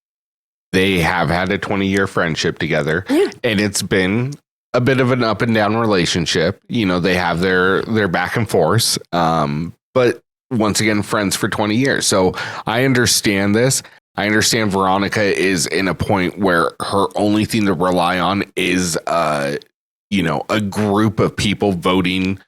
they have had a 20-year friendship together, and it's been a bit of an up and down relationship. They have their back and forth, but once again, friends for 20 years. So I understand this. I understand Veronica is in a point where her only thing to rely on is, a group of people voting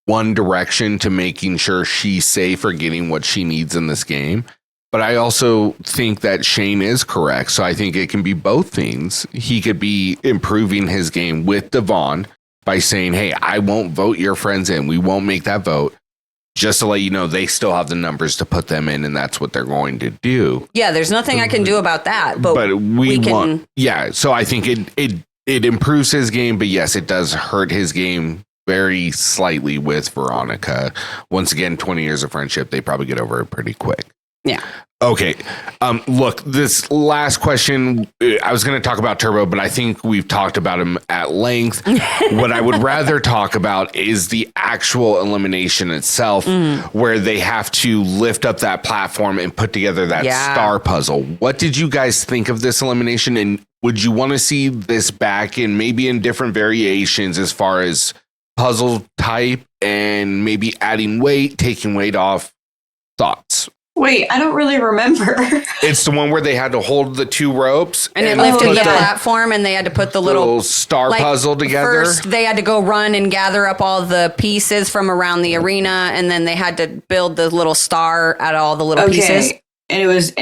one direction to making sure she's safe or getting what she needs in this game. But I also think that Shane is correct. So I think it can be both things. He could be improving his game with Devon by saying, hey, I won't vote your friends in. We won't make that vote. Just to let you know, they still have the numbers to put them in, and that's what they're going to do. Yeah, there's nothing I can do about that. But we can. Want, yeah. So I think it improves his game, but yes, it does hurt his game very slightly with Veronica. Once again, 20 years of friendship, they probably get over it pretty quick. Yeah. Okay. Look, this last question, I was going to talk about Turbo, but I think we've talked about him at length. What I would rather talk about is the actual elimination itself, where they have to lift up that platform and put together that star puzzle. What did you guys think of this elimination? And would you want to see this back in maybe in different variations as far as puzzle type and maybe adding weight, taking weight off? Thoughts? Wait, I don't really remember. It's the one where they had to hold the two ropes. And it lifted the platform, and they had to put the little star puzzle together. First, they had to go run and gather up all the pieces from around the arena, and then they had to build the little star out of all the little pieces. And it was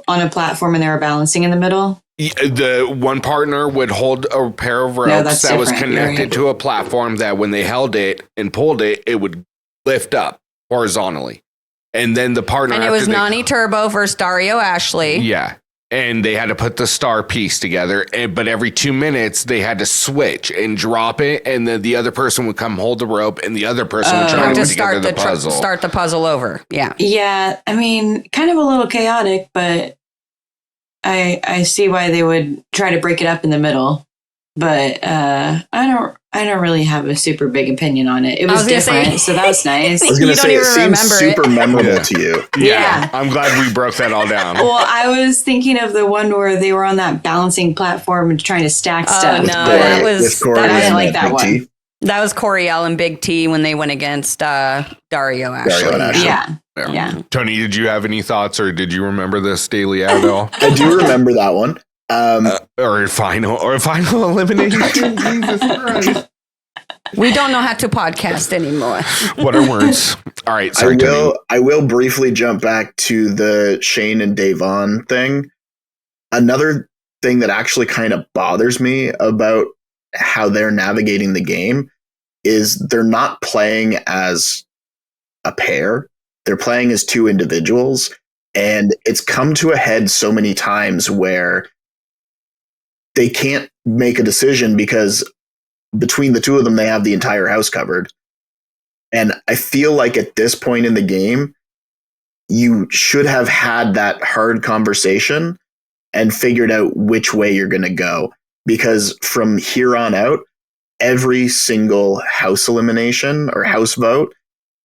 on a platform, and they were balancing in the middle? The one partner would hold a pair of ropes that was connected to a platform that when they held it and pulled it, it would lift up horizontally. And then the partner... And it was Nani Turbo versus Dario Ashley. Yeah. And they had to put the star piece together. But every 2 minutes, they had to switch and drop it. And then the other person would come hold the rope. And the other person would try to put together the puzzle. Start the puzzle over. Yeah. Yeah. I mean, kind of a little chaotic, but I see why they would try to break it up in the middle. But I don't really have a super big opinion on it. It was different, so that was nice. I was going to say, it seems super memorable to you. Yeah. I'm glad we broke that all down. Well, I was thinking of the one where they were on that balancing platform and trying to stack stuff. No, I didn't like that one. That was Coriel and Big T when they went against Dario Ashley. Yeah. Tony, did you have any thoughts, or did you remember this daily ad at all? I do remember that one. Or final elimination. Jesus Christ. We don't know how to podcast anymore. What are words? All right. Sorry, I will briefly jump back to the Shane and Davon thing. Another thing that actually kind of bothers me about how they're navigating the game is they're not playing as a pair. They're playing as two individuals. And it's come to a head so many times where they can't make a decision because between the two of them, they have the entire house covered. And I feel like at this point in the game, you should have had that hard conversation and figured out which way you're going to go. Because from here on out, every single house elimination or house vote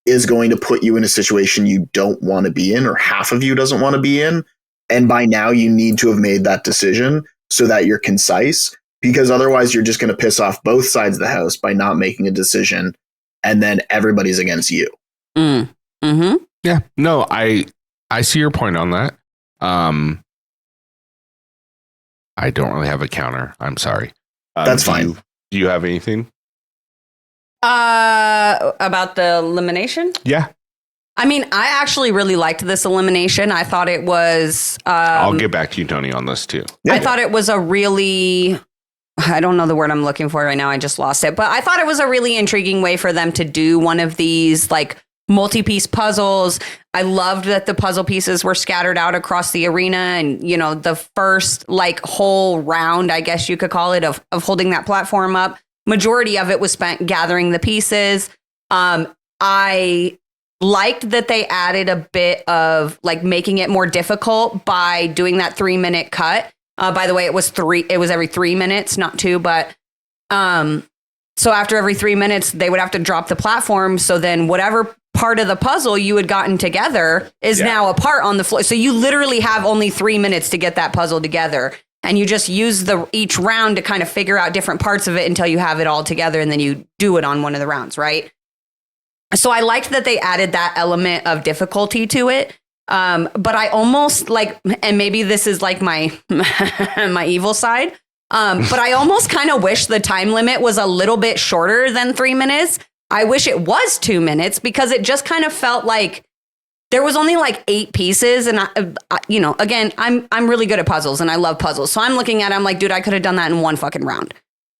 is going to put you in a situation you don't want to be in, or half of you doesn't want to be in. And by now, you need to have made that decision so that you're concise, because otherwise you're just going to piss off both sides of the house by not making a decision, and then everybody's against you. Mm-hmm. Yeah, no, I see your point on that. I don't really have a counter. I'm sorry. That's fine. Do you have anything? About the elimination? Yeah. I mean, I actually really liked this elimination. I thought it was... I'll get back to you, Tony, on this too. Yeah. I thought it was a really... I don't know the word I'm looking for right now. I just lost it. But I thought it was a really intriguing way for them to do one of these like multi-piece puzzles. I loved that the puzzle pieces were scattered out across the arena. And, you know, the first like whole round, I guess you could call it, of holding that platform up. Majority of it was spent gathering the pieces. I liked that they added a bit of like making it more difficult by doing that 3-minute cut. By the way, it was every 3 minutes, not 2, but so after every 3 minutes, they would have to drop the platform. So then whatever part of the puzzle you had gotten together is now apart on the floor. So you literally have only 3 minutes to get that puzzle together. And you just use each round to kind of figure out different parts of it until you have it all together. And then you do it on one of the rounds, right? So I liked that they added that element of difficulty to it. But I almost like, and maybe this is like my my evil side, but I almost kind of wish the time limit was a little bit shorter than 3 minutes. I wish it was 2 minutes because it just kind of felt like there was only like 8 pieces. And again, I'm really good at puzzles and I love puzzles. So I'm looking at it, I'm like, dude, I could have done that in one fucking round.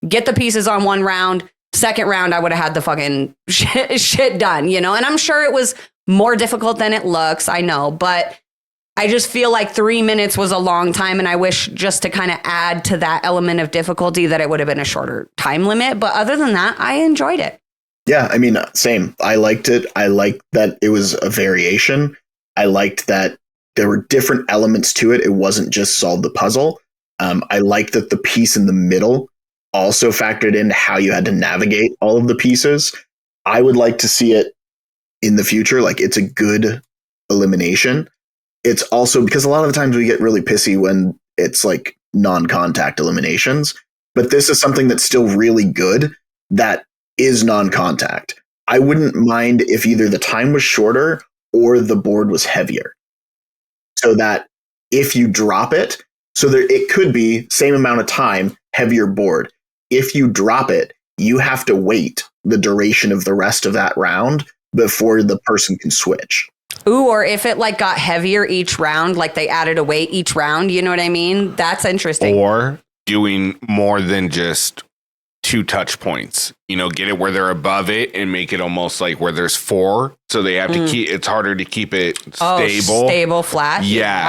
Get the pieces on one round. Second round, I would have had the fucking shit done, And I'm sure it was more difficult than it looks. I know, but I just feel like 3 minutes was a long time. And I wish just to kind of add to that element of difficulty that it would have been a shorter time limit. But other than that, I enjoyed it. Yeah, I mean, same. I liked it. I liked that it was a variation. I liked that there were different elements to it. It wasn't just solve the puzzle. I liked that the piece in the middle also factored into how you had to navigate all of the pieces. I would like to see it in the future. Like, it's a good elimination. It's also because a lot of the times we get really pissy when it's like non-contact eliminations, but this is something that's still really good that is non-contact. I wouldn't mind if either the time was shorter or the board was heavier, so that if you drop it, it could be same amount of time, heavier board. If you drop it, you have to wait the duration of the rest of that round before the person can switch. Ooh, or if it like got heavier each round, like they added a weight each round, you know what I mean? That's interesting. Or doing more than just 2 touch points, get it where they're above it and make it almost like where there's 4. So they have to it's harder to keep it stable, flat. Yeah.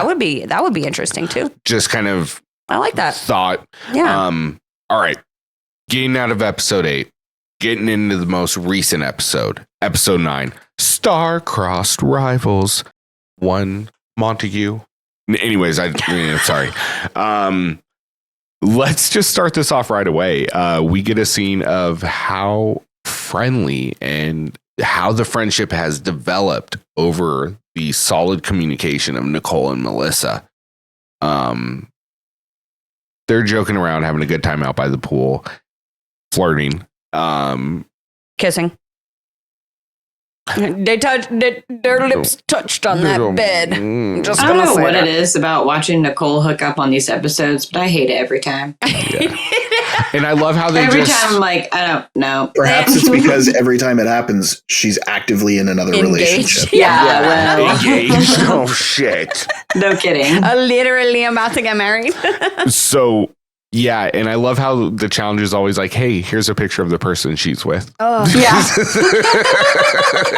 That would be interesting too. Just kind of, I like that thought. Yeah. All right. Getting out of episode 8, getting into the most recent episode 9, Star-Crossed Rivals. 1 Montague. Anyways, sorry. Let's just start this off right away. We get a scene of how friendly and how the friendship has developed over the solid communication of Nicole and Melissa. They're joking around, having a good time out by the pool, flirting, kissing. Their lips touched on that bed. I don't know what it is about watching Nicole hook up on these episodes, but I hate it every time. Yeah. And I love how they every time I'm like, I don't know. Perhaps it's because every time it happens, she's actively in another relationship. Yeah, well. Engaged. Oh, shit. No kidding. Literally about to get married. So, yeah, and I love how the challenge is always like, hey, here's a picture of the person she's with. Oh, yeah.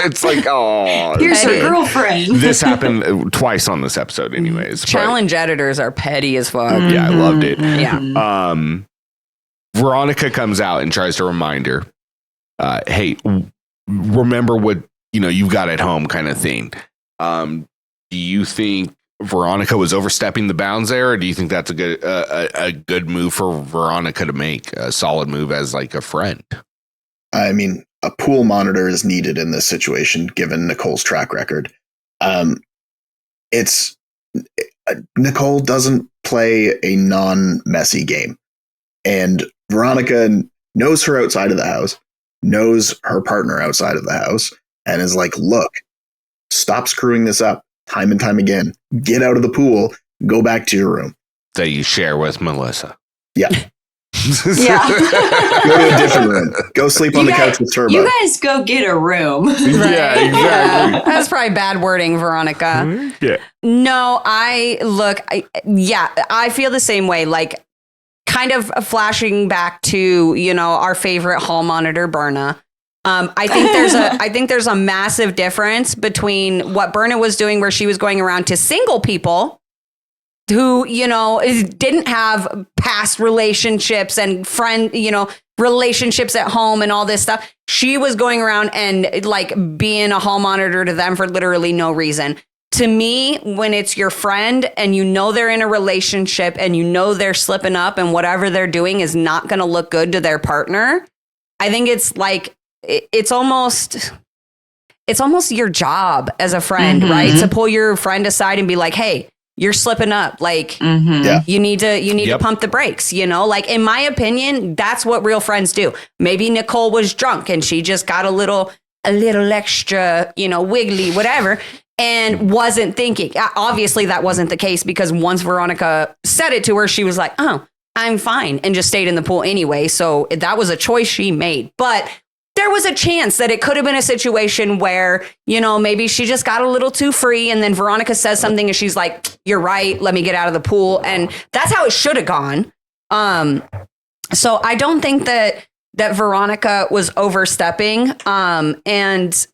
It's like, oh. Here's her girlfriend. This happened twice on this episode anyways. Challenge editors are petty as fuck. Yeah, I loved it. Yeah. Veronica comes out and tries to remind her, hey, remember what, you've got at home kind of thing. Do you think Veronica was overstepping the bounds there, or do you think that's a good move for Veronica to make, a solid move as like a friend? I mean, a pool monitor is needed in this situation, given Nicole's track record. Nicole doesn't play a non-messy game, and Veronica knows her outside of the house, knows her partner outside of the house, and is like, look, stop screwing this up. Time and time again, get out of the pool, go back to your room. That you share with Melissa. Yeah. Yeah. Go to a different room. Go sleep on the couch with Turbo. You guys go get a room. Yeah, exactly. That's probably bad wording, Veronica. Yeah. No, I feel the same way. Like, kind of flashing back to, our favorite hall monitor, Berna. I think there's a massive difference between what Berna was doing, where she was going around to single people who, didn't have past relationships and relationships at home and all this stuff. She was going around and like being a hall monitor to them for literally no reason. To me, when it's your friend and they're in a relationship and they're slipping up and whatever they're doing is not going to look good to their partner, I think it's like, it's almost your job as a friend, right? To pull your friend aside and be like, hey, you're slipping up. Like, you need to pump the brakes, like, in my opinion, that's what real friends do. Maybe Nicole was drunk and she just got a little extra, wiggly, whatever, and wasn't thinking. Obviously that wasn't the case, because once Veronica said it to her, she was like, oh, I'm fine, and just stayed in the pool anyway. So that was a choice she made. But there was a chance that it could have been a situation where, maybe she just got a little too free and then Veronica says something and she's like, you're right, let me get out of the pool. And that's how it should have gone. So I don't think that Veronica was overstepping. And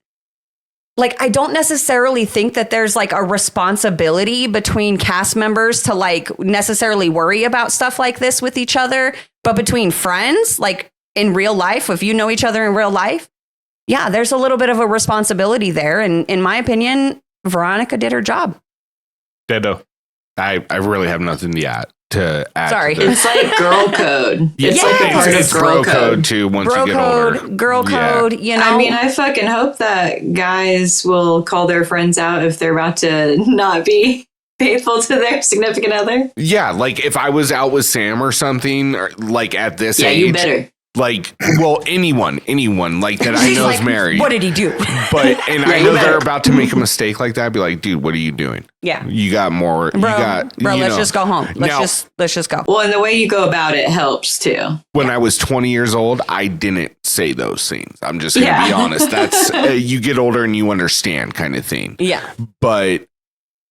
like, I don't necessarily think that there's like a responsibility between cast members to like necessarily worry about stuff like this with each other, but between friends, like in real life, if you know each other in real life, yeah, there's a little bit of a responsibility there. And in my opinion, Veronica did her job. Ditto. I really have nothing to add. Sorry. To it's like girl code. Yeah, It's like a part it's of girl code too once bro you get code, older. girl code, I mean, I fucking hope that guys will call their friends out if they're about to not be faithful to their significant other. Yeah, like if I was out with Sam or something, or like at this Yeah, age, you better. like, well, anyone like that I know is married. What did he do? But and I know they're about to make a mistake like that. I'd be like, dude, what are you doing? Yeah, You got more. bro. Let's just go home. Let's just go. Well, and the way you go about it helps too. When I was 20 years old, I didn't say those things. I'm just gonna be honest. That's you get older and you understand, kind of thing. Yeah, But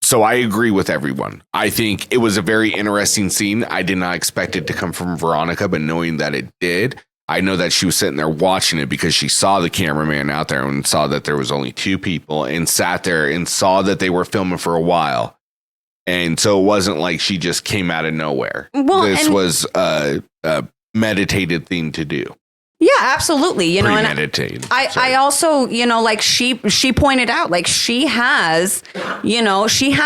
so I agree with everyone. I think it was a very interesting scene. I did not expect it to come from Veronica, but knowing that it did, I know that she was sitting there watching it because she saw the cameraman out there and saw that there was only two people and sat there and saw that they were filming for a while. And so it wasn't like she just came out of nowhere. Well, this was a meditated thing to do. yeah, absolutely. And Premeditated. I also, like she pointed out, like she has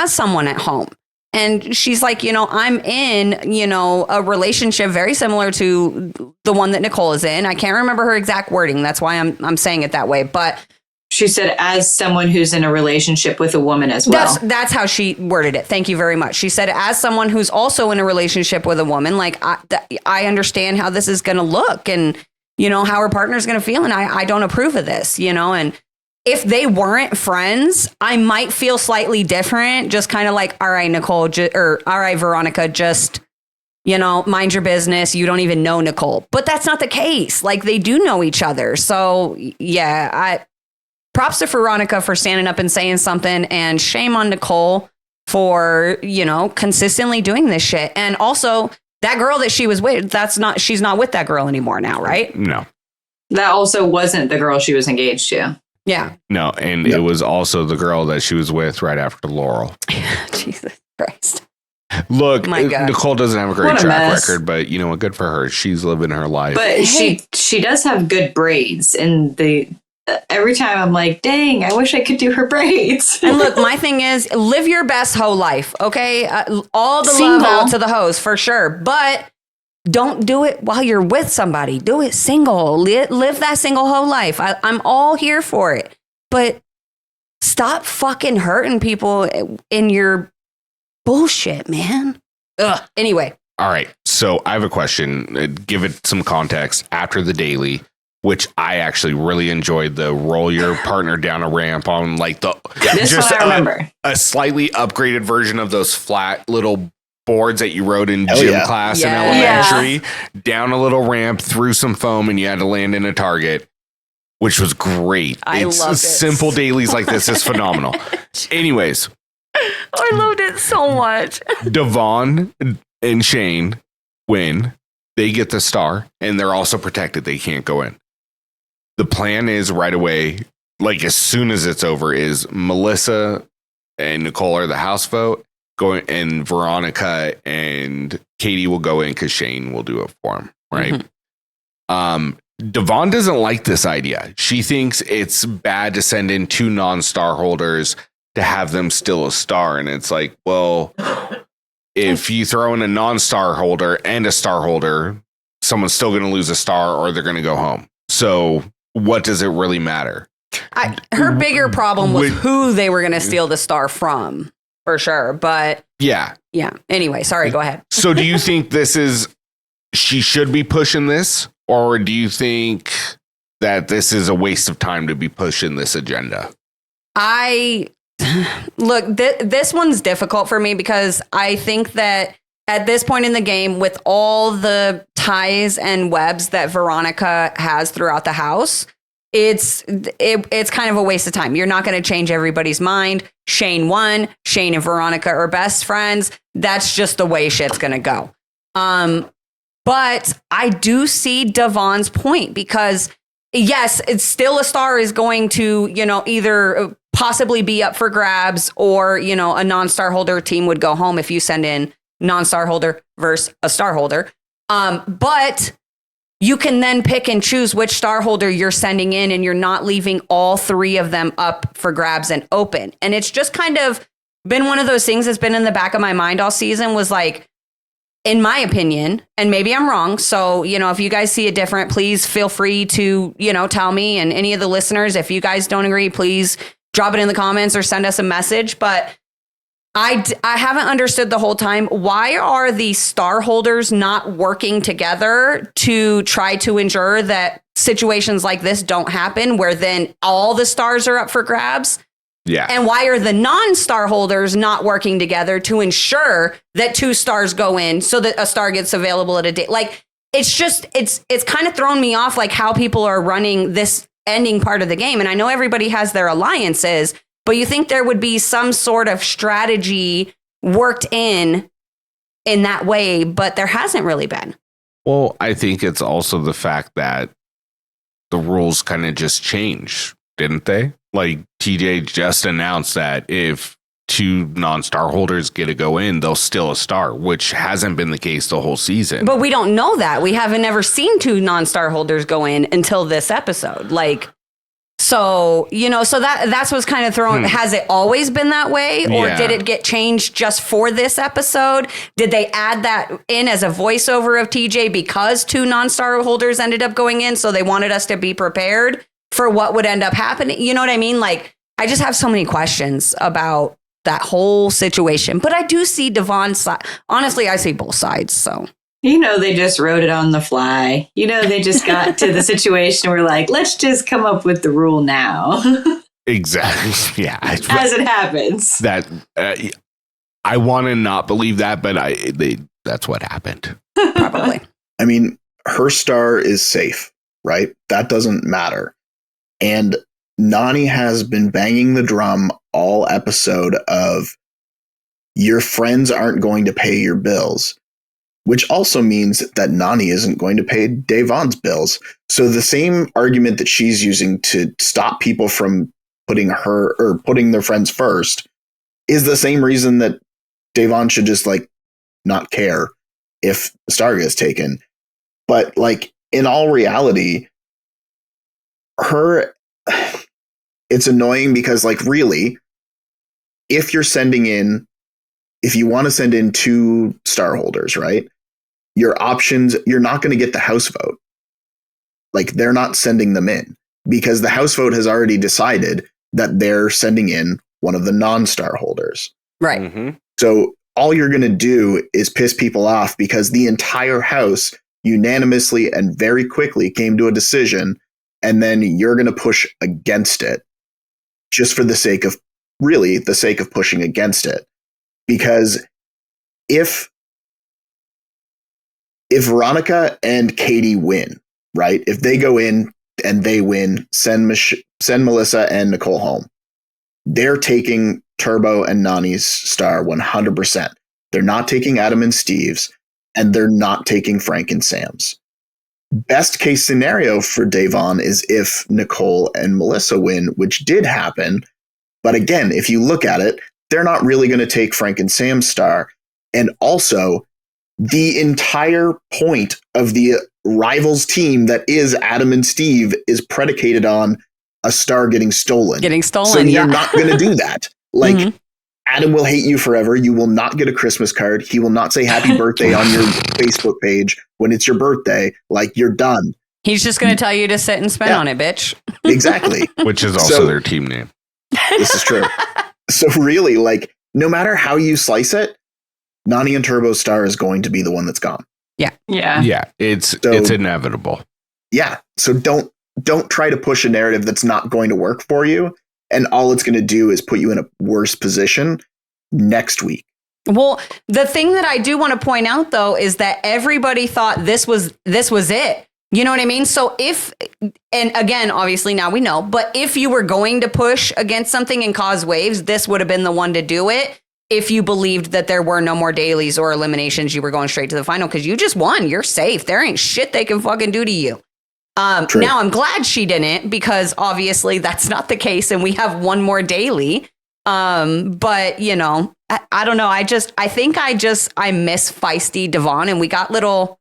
someone at home. And she's like, I'm in, a relationship very similar to the one that Nicole is in. I can't remember her exact wording. That's why I'm saying it that way. But she said, as someone who's in a relationship with a woman as well. That's how she worded it. Thank you very much. She said, as someone who's also in a relationship with a woman, like I understand how this is going to look and, how her partner's going to feel. And I don't approve of this, and if they weren't friends, I might feel slightly different. Just kind of like, all right, Nicole, or all right, Veronica, just, mind your business. You don't even know Nicole. But that's not the case. Like they do know each other. So yeah, props to Veronica for standing up and saying something, and shame on Nicole for, consistently doing this shit. And also that girl that she was with, she's not with that girl anymore now, right? No. That also wasn't the girl she was engaged to. Yeah. No, and it was also the girl that she was with right after Laurel. Jesus Christ. Look, My God. Nicole doesn't have a great What a track mess. record, but good for her. She's living her life. But she does have good braids, and every time I'm like, dang, I wish I could do her braids. And look, my thing is, live your best hoe life, okay? All the Single. love out to the hoes, for sure. But don't do it while you're with somebody. Do it single. Live that single hoe life. I'm all here for it. But stop fucking hurting people in your bullshit, man. Ugh. Anyway. All right. So I have a question. Give it some context. After the daily, which I actually really enjoyed, the roll your partner down a ramp on like This one I remember. A slightly upgraded version of those flat little boards that you rode in gym class in elementary, down a little ramp, through some foam, and you had to land in a target, which was great. I loved it. Simple dailies like this is phenomenal. Anyways, I loved it so much. Devon and Shane win. They get the star, and they're also protected. They can't go in. The plan is right away, like as soon as it's over, is Melissa and Nicole are the house vote. Going, and Veronica and Katie will go in because Shane will do it for him, right? Mm-hmm. Devon doesn't like this idea. She thinks it's bad to send in two non-star holders to have them still a star. And it's like, well, if you throw in a non-star holder and a star holder, someone's still going to lose a star or they're going to go home. So what does it really matter? Her bigger problem was who they were going to steal the star from. For sure. But yeah. Anyway, sorry, go ahead. So do you think she should be pushing this, or do you think that this is a waste of time to be pushing this agenda? Look, this one's difficult for me because I think that at this point in the game, with all the ties and webs that Veronica has throughout the house, it's kind of a waste of time. You're not going to change everybody's mind. Shane won. Shane and Veronica are best friends. That's just the way shit's going to go. But I do see Devon's point, because yes, it's still a star is going to, either possibly be up for grabs, or, a non-star holder team would go home if you send in non-star holder versus a star holder. But you can then pick and choose which star holder you're sending in, and you're not leaving all three of them up for grabs and open. And it's just kind of been one of those things that's been in the back of my mind all season, was like, in my opinion, and maybe I'm wrong. So, if you guys see it different, please feel free to, tell me. And any of the listeners, if you guys don't agree, please drop it in the comments or send us a message. But I haven't understood the whole time, why are the star holders not working together to try to ensure that situations like this don't happen, where then all the stars are up for grabs? Yeah. And why are the non-star holders not working together to ensure that 2 stars go in so that a star gets available at a date? Like, it's just, it's kind of thrown me off, like how people are running this ending part of the game. And I know everybody has their alliances, but you think there would be some sort of strategy worked in that way, but there hasn't really been. Well, I think it's also the fact that the rules kind of just changed, didn't they? Like, TJ just announced that if 2 non-star holders get to go in, they'll still a star, which hasn't been the case the whole season. But we don't know that. We haven't ever seen 2 non-star holders go in until this episode. Like, so, so that's what's kind of thrown. Has it always been that way? Or did it get changed just for this episode? Did they add that in as a voiceover of TJ because 2 non-star holders ended up going in? So they wanted us to be prepared for what would end up happening. You know what I mean? Like, I just have so many questions about that whole situation. But I do see Devon's side. Honestly, I see both sides. So. They just wrote it on the fly. They just got to the situation where, like, let's just come up with the rule now. Exactly. Yeah. As it happens. That I want to not believe that, but that's what happened. Probably. I mean, her star is safe, right? That doesn't matter. And Nani has been banging the drum all episode of your friends aren't going to pay your bills, which also means that Nani isn't going to pay Devon's bills. So the same argument that she's using to stop people from putting their friends first is the same reason that Devon should just, like, not care if the star gets taken. But, like, in all reality, it's annoying because, like, really, if you want to send in 2 star holders, right? Your options, you're not going to get the house vote. Like, they're not sending them in because the house vote has already decided that they're sending in one of the non-star holders. Right. Mm-hmm. So all you're going to do is piss people off because the entire house unanimously and very quickly came to a decision, and then you're going to push against it just for the sake of pushing against it. Because if Veronica and Katie win, right? If they go in and they win, send Melissa and Nicole home. They're taking Turbo and Nani's star 100%. They're not taking Adam and Steve's, and they're not taking Frank and Sam's. Best case scenario for Devon is if Nicole and Melissa win, which did happen. But again, if you look at it, they're not really going to take Frank and Sam's star. And also, the entire point of the rivals team that is Adam and Steve is predicated on a star getting stolen. So you're not going to do that. Like, Adam will hate you forever. You will not get a Christmas card. He will not say happy birthday on your Facebook page when it's your birthday. Like, you're done. He's just going to tell you to sit and spin on it, bitch. Exactly. Which is also their team name. This is true. So really, like, no matter how you slice it, Nani and Turbo's star is going to be the one that's gone. Yeah. Yeah. It's inevitable. Yeah. So don't try to push a narrative that's not going to work for you. And all it's going to do is put you in a worse position next week. Well, the thing that I do want to point out, though, is that everybody thought this was it. You know what I mean? So if and again, obviously now we know, but if you were going to push against something and cause waves, this would have been the one to do it. If you believed that there were no more dailies or eliminations, you were going straight to the final because you just won. You're safe. There ain't shit they can fucking do to you. Now I'm glad she didn't, because obviously that's not the case. And we have one more daily. But you know, I don't know. I miss feisty Devon, and we got little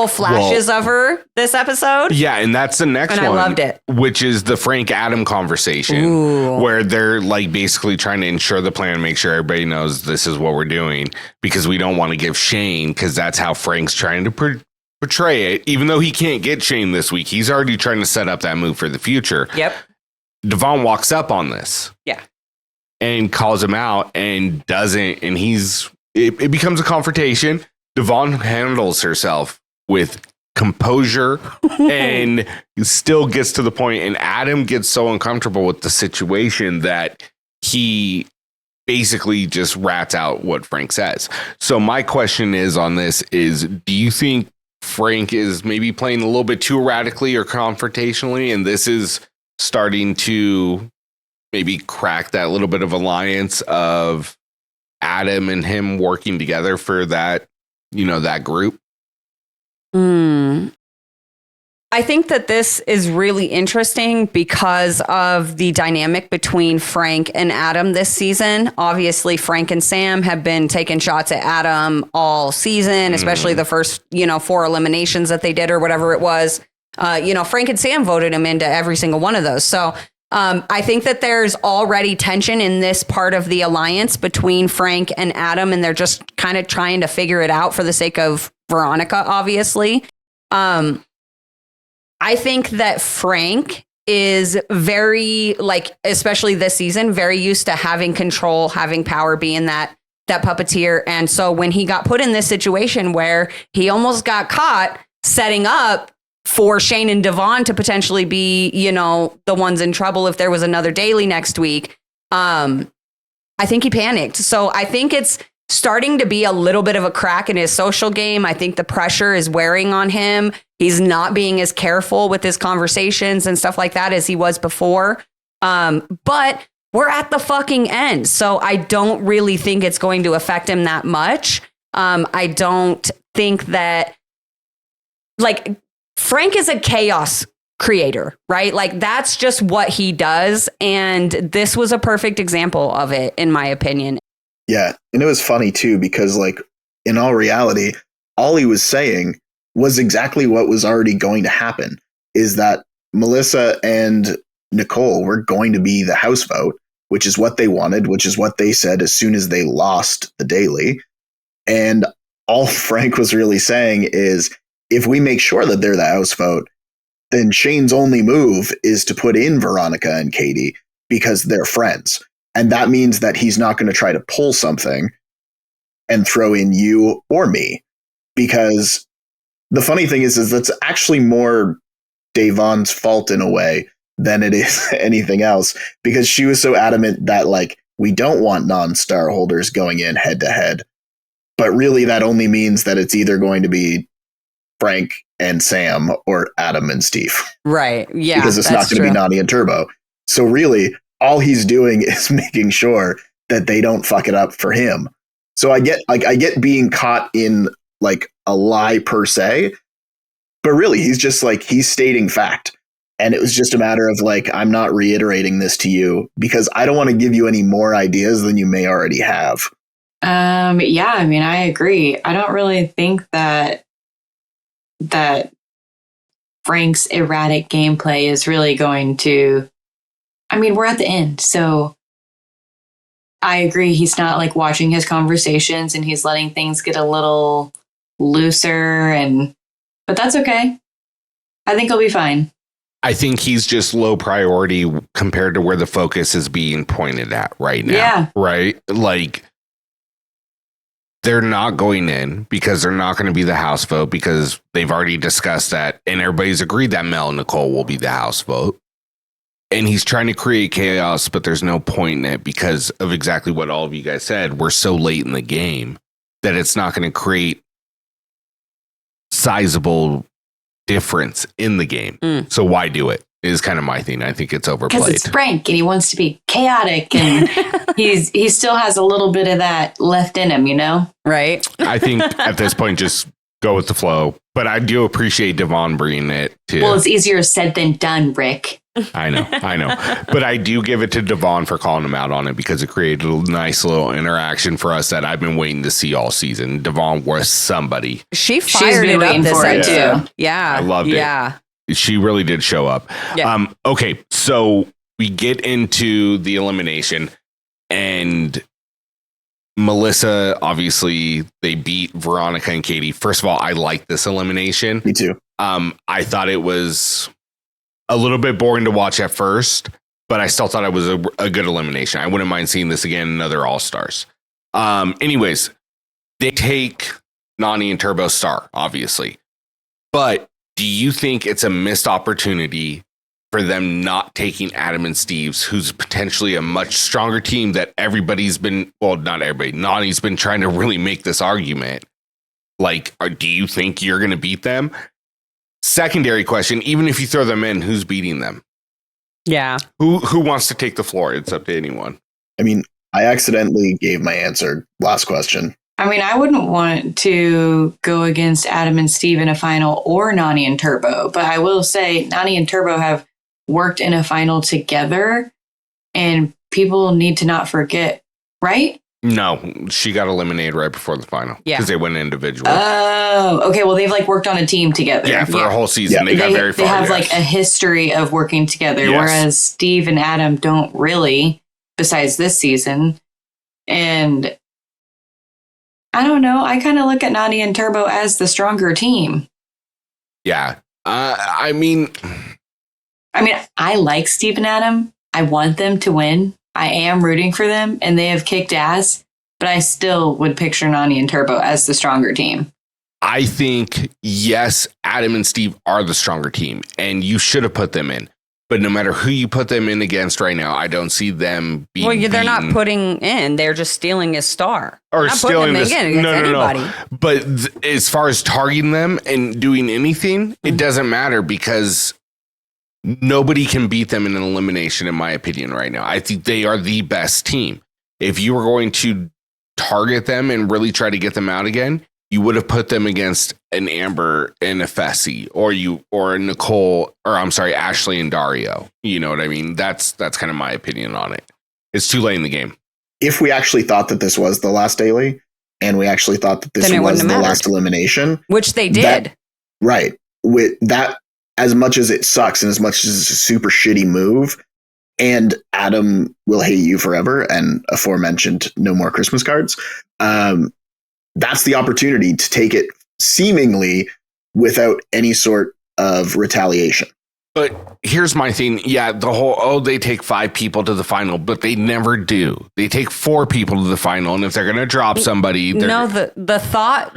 flashes of her this episode. Yeah, and that's the next one. I loved it. Which is the Frank Adam conversation, where they're like basically trying to ensure the plan, make sure everybody knows this is what we're doing, because we don't want to give Shane, because that's how Frank's trying to portray it. Even though he can't get Shane this week, he's already trying to set up that move for the future. Yep. Devon walks up on this. Yeah. And calls him out and doesn't. And it becomes a confrontation. Devon handles herself with composure and still gets to the point. And Adam gets so uncomfortable with the situation that he basically just rats out what Frank says. So my question is on this is, do you think Frank is maybe playing a little bit too erratically or confrontationally, and this is starting to maybe crack that little bit of alliance of Adam and him working together for that, that group? I think that this is really interesting because of the dynamic between Frank and Adam this season. Obviously, Frank and Sam have been taking shots at Adam all season, especially the first, 4 eliminations that they did or whatever it was. Frank and Sam voted him into every single one of those. So I think that there's already tension in this part of the alliance between Frank and Adam, and they're just kind of trying to figure it out for the sake of Veronica, obviously. I think that Frank is very, especially this season, very used to having control, having power, being that puppeteer. And so when he got put in this situation where he almost got caught setting up for Shane and Devon to potentially be, the ones in trouble if there was another daily next week, I think he panicked. So I think it's starting to be a little bit of a crack in his social game. I think the pressure is wearing on him. He's not being as careful with his conversations and stuff like that as he was before. But we're at the fucking end. So I don't really think it's going to affect him that much. I don't think that, Frank is a chaos creator, right? That's just what he does. And this was a perfect example of it, in my opinion. Yeah. And it was funny too, because in all reality, all he was saying was exactly what was already going to happen, is that Melissa and Nicole were going to be the house vote, which is what they wanted, which is what they said as soon as they lost the daily. And all Frank was really saying is, if we make sure that they're the house vote, then Shane's only move is to put in Veronica and Katie because they're friends. And that means that he's not going to try to pull something and throw in you or me. Because the funny thing is that's actually more Devon's fault in a way than it is anything else, because she was so adamant that we don't want non-star holders going in head to head. But really that only means that it's either going to be Frank and Sam or Adam and Steve. Right. Yeah. Because it's not going to be Nani and Turbo. So really all he's doing is making sure that they don't fuck it up for him. So I get being caught in a lie per se, but really he's just he's stating fact. And it was just a matter of I'm not reiterating this to you because I don't want to give you any more ideas than you may already have. Yeah, I mean, I agree. I don't really think that Frank's erratic gameplay is really going to, we're at the end. So I agree. He's not watching his conversations and he's letting things get a little looser, but that's okay. I think he'll be fine. I think he's just low priority compared to where the focus is being pointed at right now. Yeah. Right? They're not going in because they're not going to be the house vote, because they've already discussed that and everybody's agreed that Mel and Nicole will be the house vote. And he's trying to create chaos, but there's no point in it because of exactly what all of you guys said. We're so late in the game that it's not going to create sizable difference in the game. So why do it? Is kind of my thing. I think it's overplayed. Because it's Frank and he wants to be chaotic and he still has a little bit of that left in him, you know? Right. I think at this point, just go with the flow. But I do appreciate Devon bringing it to. Well, it's easier said than done, Rick. I know. But I do give it to Devon for calling him out on it because it created a nice little interaction for us that I've been waiting to see all season. Devon was somebody. She fired it up this episode. Yeah. I loved it. Yeah. She really did show up. Yeah. Okay, so we get into the elimination, and Melissa, obviously, they beat Veronica and Katie. First of all, I like this elimination. Me too. I thought it was a little bit boring to watch at first, but I still thought it was a good elimination. I wouldn't mind seeing this again, another All-Stars. Anyways, they take Nani and Turbo Star, obviously, but do you think it's a missed opportunity for them not taking Adam and Steve's, who's potentially a much stronger team that everybody's been, well, not everybody, Nani's been trying to really make this argument? Like, do you think you're going to beat them? Secondary question, even if you throw them in, who's beating them? Yeah. Who wants to take the floor? It's up to anyone. I mean, I accidentally gave my answer last question. I mean, I wouldn't want to go against Adam and Steve in a final or Nani and Turbo, but I will say Nani and Turbo have worked in a final together and people need to not forget, right? No, she got eliminated right before the final. Yeah. Because they went individual. Oh, okay. Well, they've like worked on a team together. Yeah, for a whole season. Yeah. They got very far. They have yes. like a history of working together, Yes. whereas Steve and Adam don't really, besides this season. And I don't know. I kind of look at Nani and Turbo as the stronger team. Yeah. I mean, I like Steve and Adam. I want them to win. I am rooting for them, and they have kicked ass. But I still would picture Nani and Turbo as the stronger team. I think, yes, Adam and Steve are the stronger team, and you should have put them in. But no matter who you put them in against right now, I don't see them being Well, they're beaten. not putting in. They're just stealing his star. Or not stealing putting this. him against anybody. No. But as far as targeting them and doing anything, it doesn't matter because nobody can beat them in an elimination, in my opinion, right now. I think they are the best team. If you were going to target them and really try to get them out again, you would have put them against an Amber and a Fessy, or a Nicole, or I'm sorry, Ashley and Dario. You know what I mean? That's kind of my opinion on it. It's too late in the game. If we actually thought that this was the last daily, and we actually thought that this Then it was wouldn't the have last elimination, Which they did. right? With that, as much as it sucks and as much as it's a super shitty move, and Adam will hate you forever, and aforementioned no more Christmas cards. That's the opportunity to take it seemingly without any sort of retaliation. But here's my thing. Yeah, the whole, they take 5 people to the final, but they never do. They take 4 people to the final. And if they're going to drop somebody, No, the thought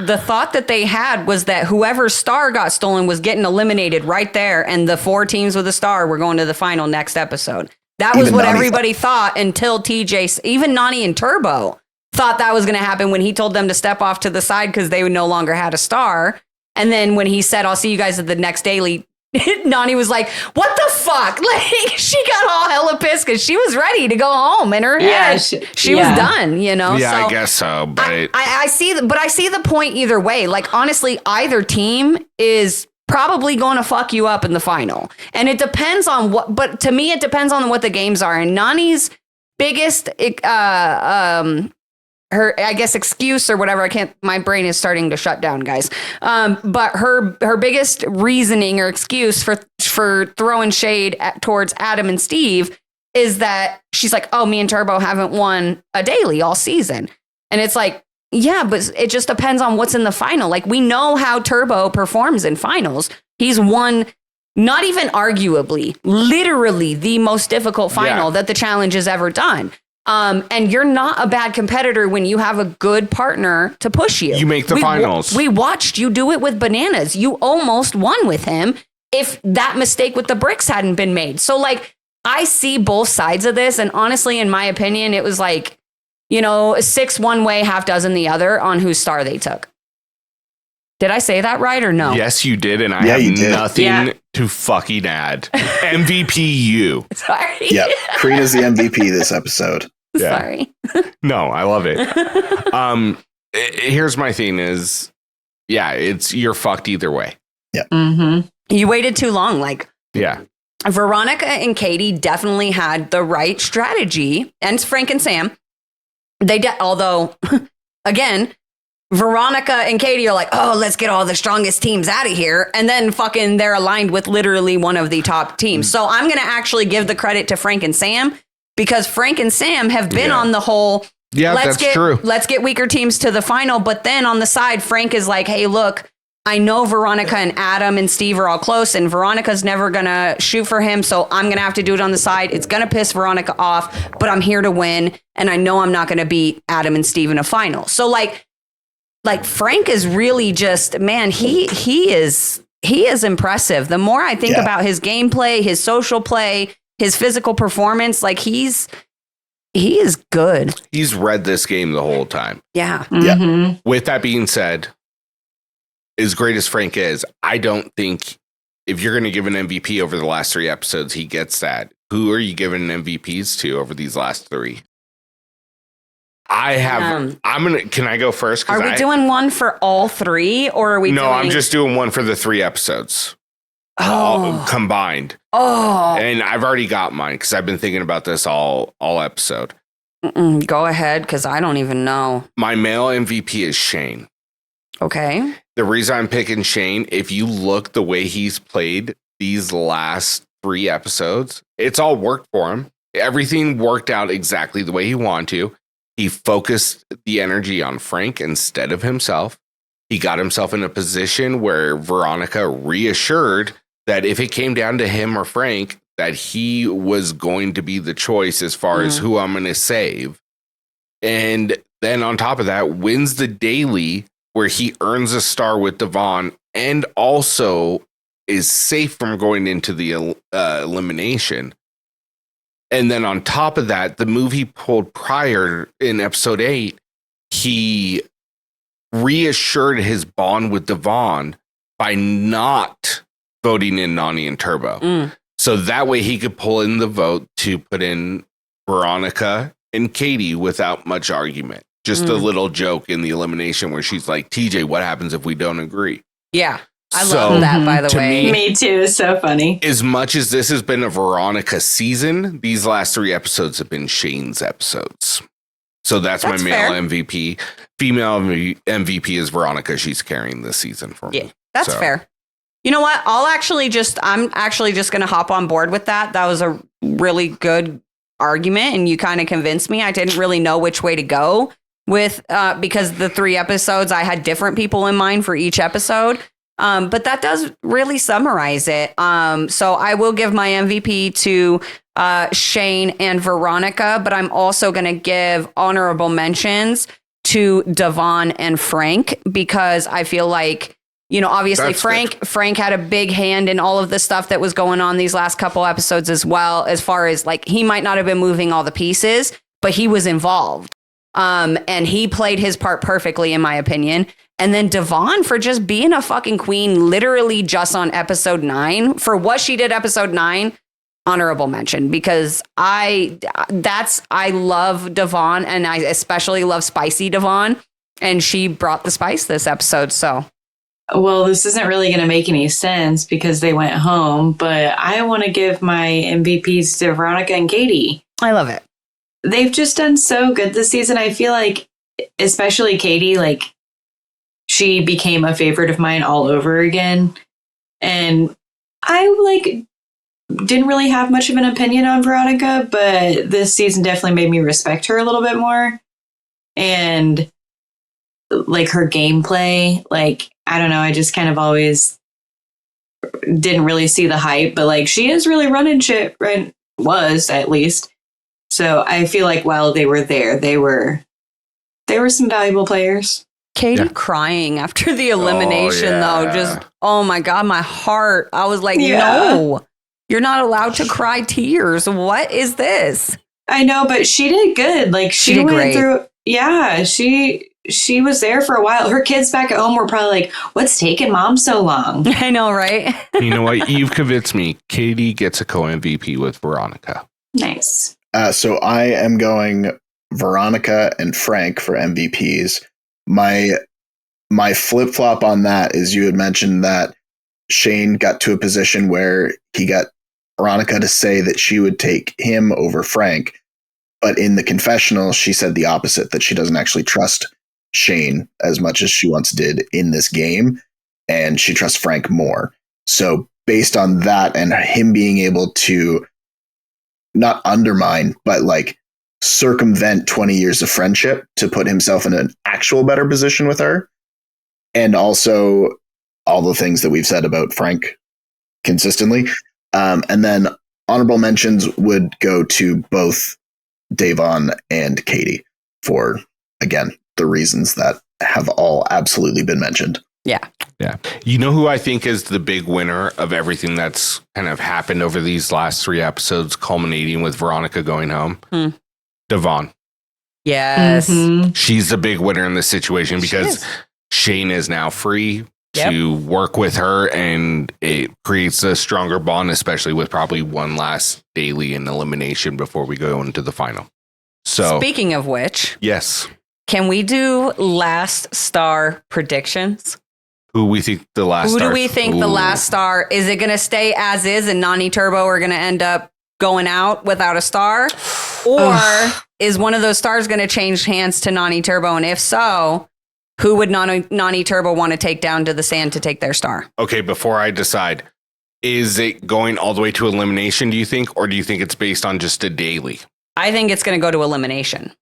that they had was that whoever's star got stolen was getting eliminated right there. And the 4 teams with a star were going to the final next episode. That was Even what Nani everybody thought until TJ, even Nani and Turbo thought that was going to happen when he told them to step off to the side because they no longer had a star. And then when he said, I'll see you guys at the next daily, Nani was like, what the fuck? Like, she got all hella pissed because she was ready to go home in her head. She was done, you know? yeah, So I guess so. But I see the point either way. Like, honestly, either team is probably going to fuck you up in the final. And it depends on but to me, it depends on what the games are. And Nani's biggest, her, I guess, excuse or whatever, my brain is starting to shut down, guys. But her biggest reasoning or excuse for throwing shade towards Adam and Steve is that she's like, oh, me and Turbo haven't won a daily all season. And it's like, yeah, but it just depends on what's in the final. Like, we know how Turbo performs in finals. He's won, not even arguably, literally the most difficult final that the challenge has ever done. And you're not a bad competitor when you have a good partner to push you. You make the finals. We watched you do it with Bananas. You almost won with him if that mistake with the bricks hadn't been made. So, like, I see both sides of this. And honestly, in my opinion, it was like, 6 one way, half dozen the other on whose star they took. Did I say that right or no? Yes, you did, and I have nothing to fucking add. MVP you. Sorry. Yeah, Karina's the MVP this episode. Yeah. Sorry. No, I love it. Here's my thing is, you're fucked either way. Yeah. Mm-hmm. You waited too long. Like, yeah. Veronica and Katie definitely had the right strategy, and Frank and Sam. Although, again, Veronica and Katie are like, oh, let's get all the strongest teams out of here. And then fucking they're aligned with literally one of the top teams. So I'm going to actually give the credit to Frank and Sam because Frank and Sam have been on the whole, true. Let's get weaker teams to the final. But then on the side, Frank is like, hey, look, I know Veronica and Adam and Steve are all close and Veronica's never going to shoot for him. So I'm going to have to do it on the side. It's going to piss Veronica off, but I'm here to win. And I know I'm not going to beat Adam and Steve in a final. So like Frank is really just, man, he is impressive. The more I think about his gameplay, his social play, his physical performance, like he is good. He's read this game the whole time. Yeah. Mm-hmm. With that being said, as great as Frank is, I don't think if you're going to give an MVP over the last 3 episodes, he gets that. Who are you giving MVPs to over these last 3? Can I go first? Are we doing one for all 3 or are we No, I'm just doing one for the 3 episodes. Combined. Oh. And I've already got mine because I've been thinking about this all episode. Go ahead, because I don't even know. My male MVP is Shane. Okay. The reason I'm picking Shane, if you look the way he's played these last 3 episodes, it's all worked for him. Everything worked out exactly the way he wanted to. He focused the energy on Frank instead of himself. He got himself in a position where Veronica reassured that if it came down to him or Frank, that he was going to be the choice as far as who I'm going to save. And then on top of that, wins the daily where he earns a star with Devon and also is safe from going into the elimination. And then on top of that, the move he pulled prior in episode 8, he reassured his bond with Devon by not voting in Nani and Turbo. So that way he could pull in the vote to put in Veronica and Katie without much argument. Just a little joke in the elimination where she's like, TJ, what happens if we don't agree? Yeah. I love that, by the way. Me too. It's so funny. As much as this has been a Veronica season, these last 3 episodes have been Shane's episodes. So that's my male fair. MVP. Female MVP is Veronica. She's carrying this season for me. Yeah, that's fair. You know what? I'm actually just going to hop on board with that. That was a really good argument, and you kind of convinced me. I didn't really know which way to go with, because the 3 episodes, I had different people in mind for each episode. But that does really summarize it. So I will give my MVP to Shane and Veronica, but I'm also going to give honorable mentions to Devon and Frank because I feel like, you know, obviously Frank had a big hand in all of the stuff that was going on these last couple episodes as well, as far as like he might not have been moving all the pieces, but he was involved. And he played his part perfectly, in my opinion. And then Devon for just being a fucking queen, literally just on episode 9 for what she did episode 9, honorable mention, because I love Devon and I especially love spicy Devon, and she brought the spice this episode. So, well, this isn't really going to make any sense because they went home, but I want to give my MVPs to Veronica and Katie. I love it. They've just done so good this season. I feel like, especially Katie, like she became a favorite of mine all over again. And I didn't really have much of an opinion on Veronica, but this season definitely made me respect her a little bit more. And like her gameplay, like, I don't know, I just kind of always didn't really see the hype, but like she is really running shit, right? Was at least. So I feel like while they were there, they were some valuable players. Katie crying after the elimination, though, just, oh my God, my heart. I was like, no, you're not allowed to cry tears. What is this? I know, but she did good. Like she did went great. through. Yeah, she she was there for a while. Her kids back at home were probably like, what's taking mom so long? I know, right? You know what? You've convinced me. Katie gets a co-MVP with Veronica. Nice. So I am going Veronica and Frank for MVPs. My flip-flop on that is you had mentioned that Shane got to a position where he got Veronica to say that she would take him over Frank. But in the confessional, she said the opposite, that she doesn't actually trust Shane as much as she once did in this game. And she trusts Frank more. So based on that and him being able to not undermine, but like circumvent 20 years of friendship to put himself in an actual better position with her. And also all the things that we've said about Frank consistently. And then honorable mentions would go to both Davon and Katie for, again, the reasons that have all absolutely been mentioned. Yeah. You know who I think is the big winner of everything that's kind of happened over these last 3 episodes, culminating with Veronica going home? Devon. Yes. Mm-hmm. She's the big winner in this situation because Shane is now free to work with her, and it creates a stronger bond, especially with probably one last daily in elimination before we go into the final. So, speaking of which, yes, can we do last star predictions? Who we think the last? Who do we think the last star is? It going to stay as is, and Nani Turbo are going to end up going out without a star, or is one of those stars going to change hands to Nani Turbo? And if so, who would Nani Turbo want to take down to the sand to take their star? Okay, before I decide, is it going all the way to elimination, do you think? Or do you think it's based on just a daily? I think it's going to go to elimination.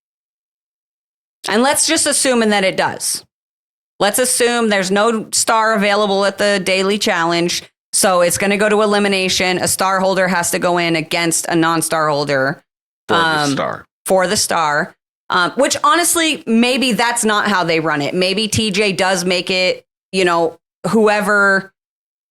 And let's just assume that it does. Let's assume there's no star available at the daily challenge. So it's going to go to elimination. A star holder has to go in against a non-star holder. For the star. Which honestly, maybe that's not how they run it. Maybe TJ does make it, whoever,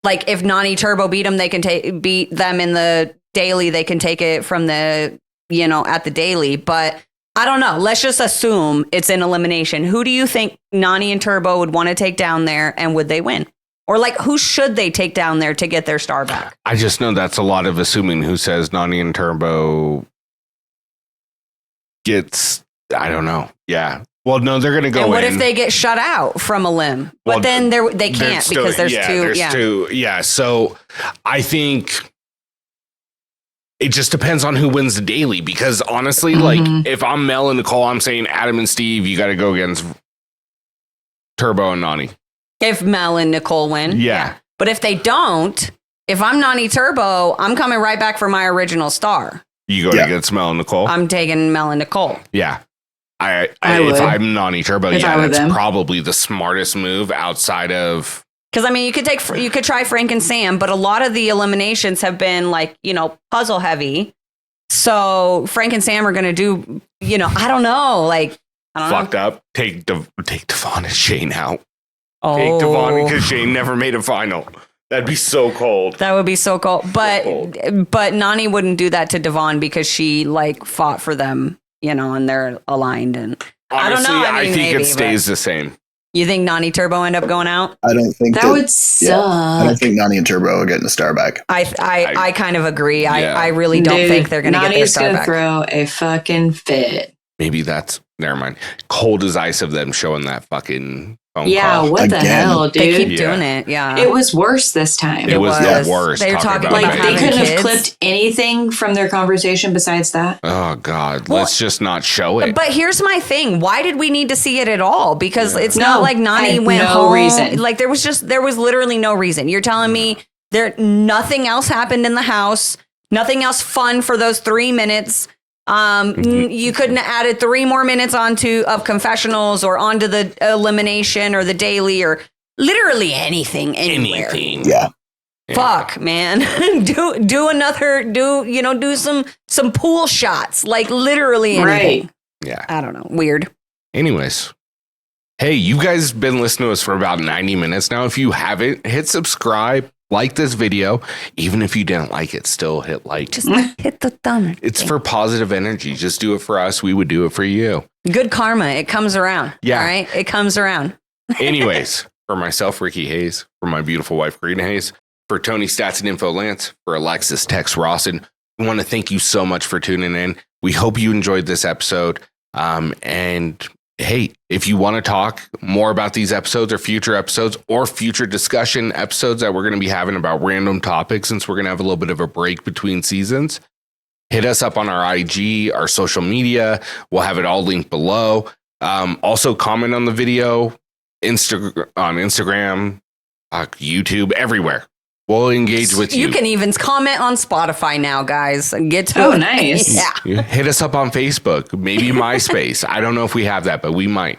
like if Nani Turbo beat them, they can beat them in the daily. They can take it from the, at the daily. But I don't know. Let's just assume it's in elimination. Who do you think Nani and Turbo would want to take down there, and would they win? Or like, who should they take down there to get their star back? I just know that's a lot of assuming. Who says Nani and Turbo gets... I don't know. Yeah. Well, no, they're going to go in. And what if they get shut out from a limb? But then they can't because there's two. Yeah. So I think it just depends on who wins the daily, because honestly, like if I'm Mel and Nicole, I'm saying Adam and Steve, you got to go against Turbo and Nani. If Mel and Nicole win. Yeah. But if they don't, if I'm Nani Turbo, I'm coming right back for my original star. You go against Mel and Nicole? I'm taking Mel and Nicole. Yeah. I if I'm Nani Turbo, that's probably the smartest move outside of. Because I mean, you could try Frank and Sam, but a lot of the eliminations have been like puzzle heavy. So Frank and Sam are going to do I don't know, like I don't know. Up. Take Devon and Shane out. Take Devon because Shane never made a final. That'd be so cold. That would be so cold. But Nani wouldn't do that to Devon because she fought for them. And they're aligned. And honestly, I don't know. I think it stays the same. You think Nani Turbo end up going out? I don't think that would suck. Yeah, I don't think Nani and Turbo are getting a star back. I kind of agree. Yeah. I really don't think they're going to get their star back. Nani's going to throw a fucking fit. Maybe that's never mind. Cold as ice of them showing that fucking phone call. What the hell, dude? They keep doing it. Yeah, it was worse this time. It was the worst. They were talking about they couldn't kids. have clipped anything from their conversation besides that. Oh God, let's just not show it. But here's my thing: why did we need to see it at all? Because it's not like Nani went home. Reason. Like there was literally no reason. You're telling me nothing else happened in the house, nothing else fun for those 3 minutes. You couldn't have added 3 more minutes of confessionals or onto the elimination or the daily or literally anything anywhere. Yeah. Fuck, man. do some pool shots, like literally anything. Right. Yeah. I don't know. Weird. Anyways. Hey, you guys been listening to us for about 90 minutes now. If you haven't, hit subscribe. Like this video, even if you didn't like it, still hit like. Just hit the thumb. It's for positive energy. Just do it for us. We would do it for you. Good karma. It comes around. Yeah. All right. It comes around. Anyways, for myself, Ricky Hayes, for my beautiful wife, Karina Hayes, for Tony Stats and Info Lance, for Alexis Tex Rawson, we want to thank you so much for tuning in. We hope you enjoyed this episode. And hey, if you want to talk more about these episodes or future discussion episodes that we're going to be having about random topics, since we're going to have a little bit of a break between seasons, hit us up on our IG, our social media. We'll have it all linked below. Also comment on the video, on Instagram, YouTube, everywhere. We'll engage with you. You can even comment on Spotify now, guys. Get to it. Nice. Yeah. Hit us up on Facebook, maybe MySpace. I don't know if we have that, but we might.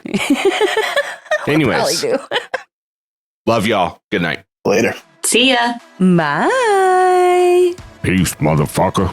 Anyways, do. Love y'all. Good night. Later. See ya. Bye. Peace, motherfucker.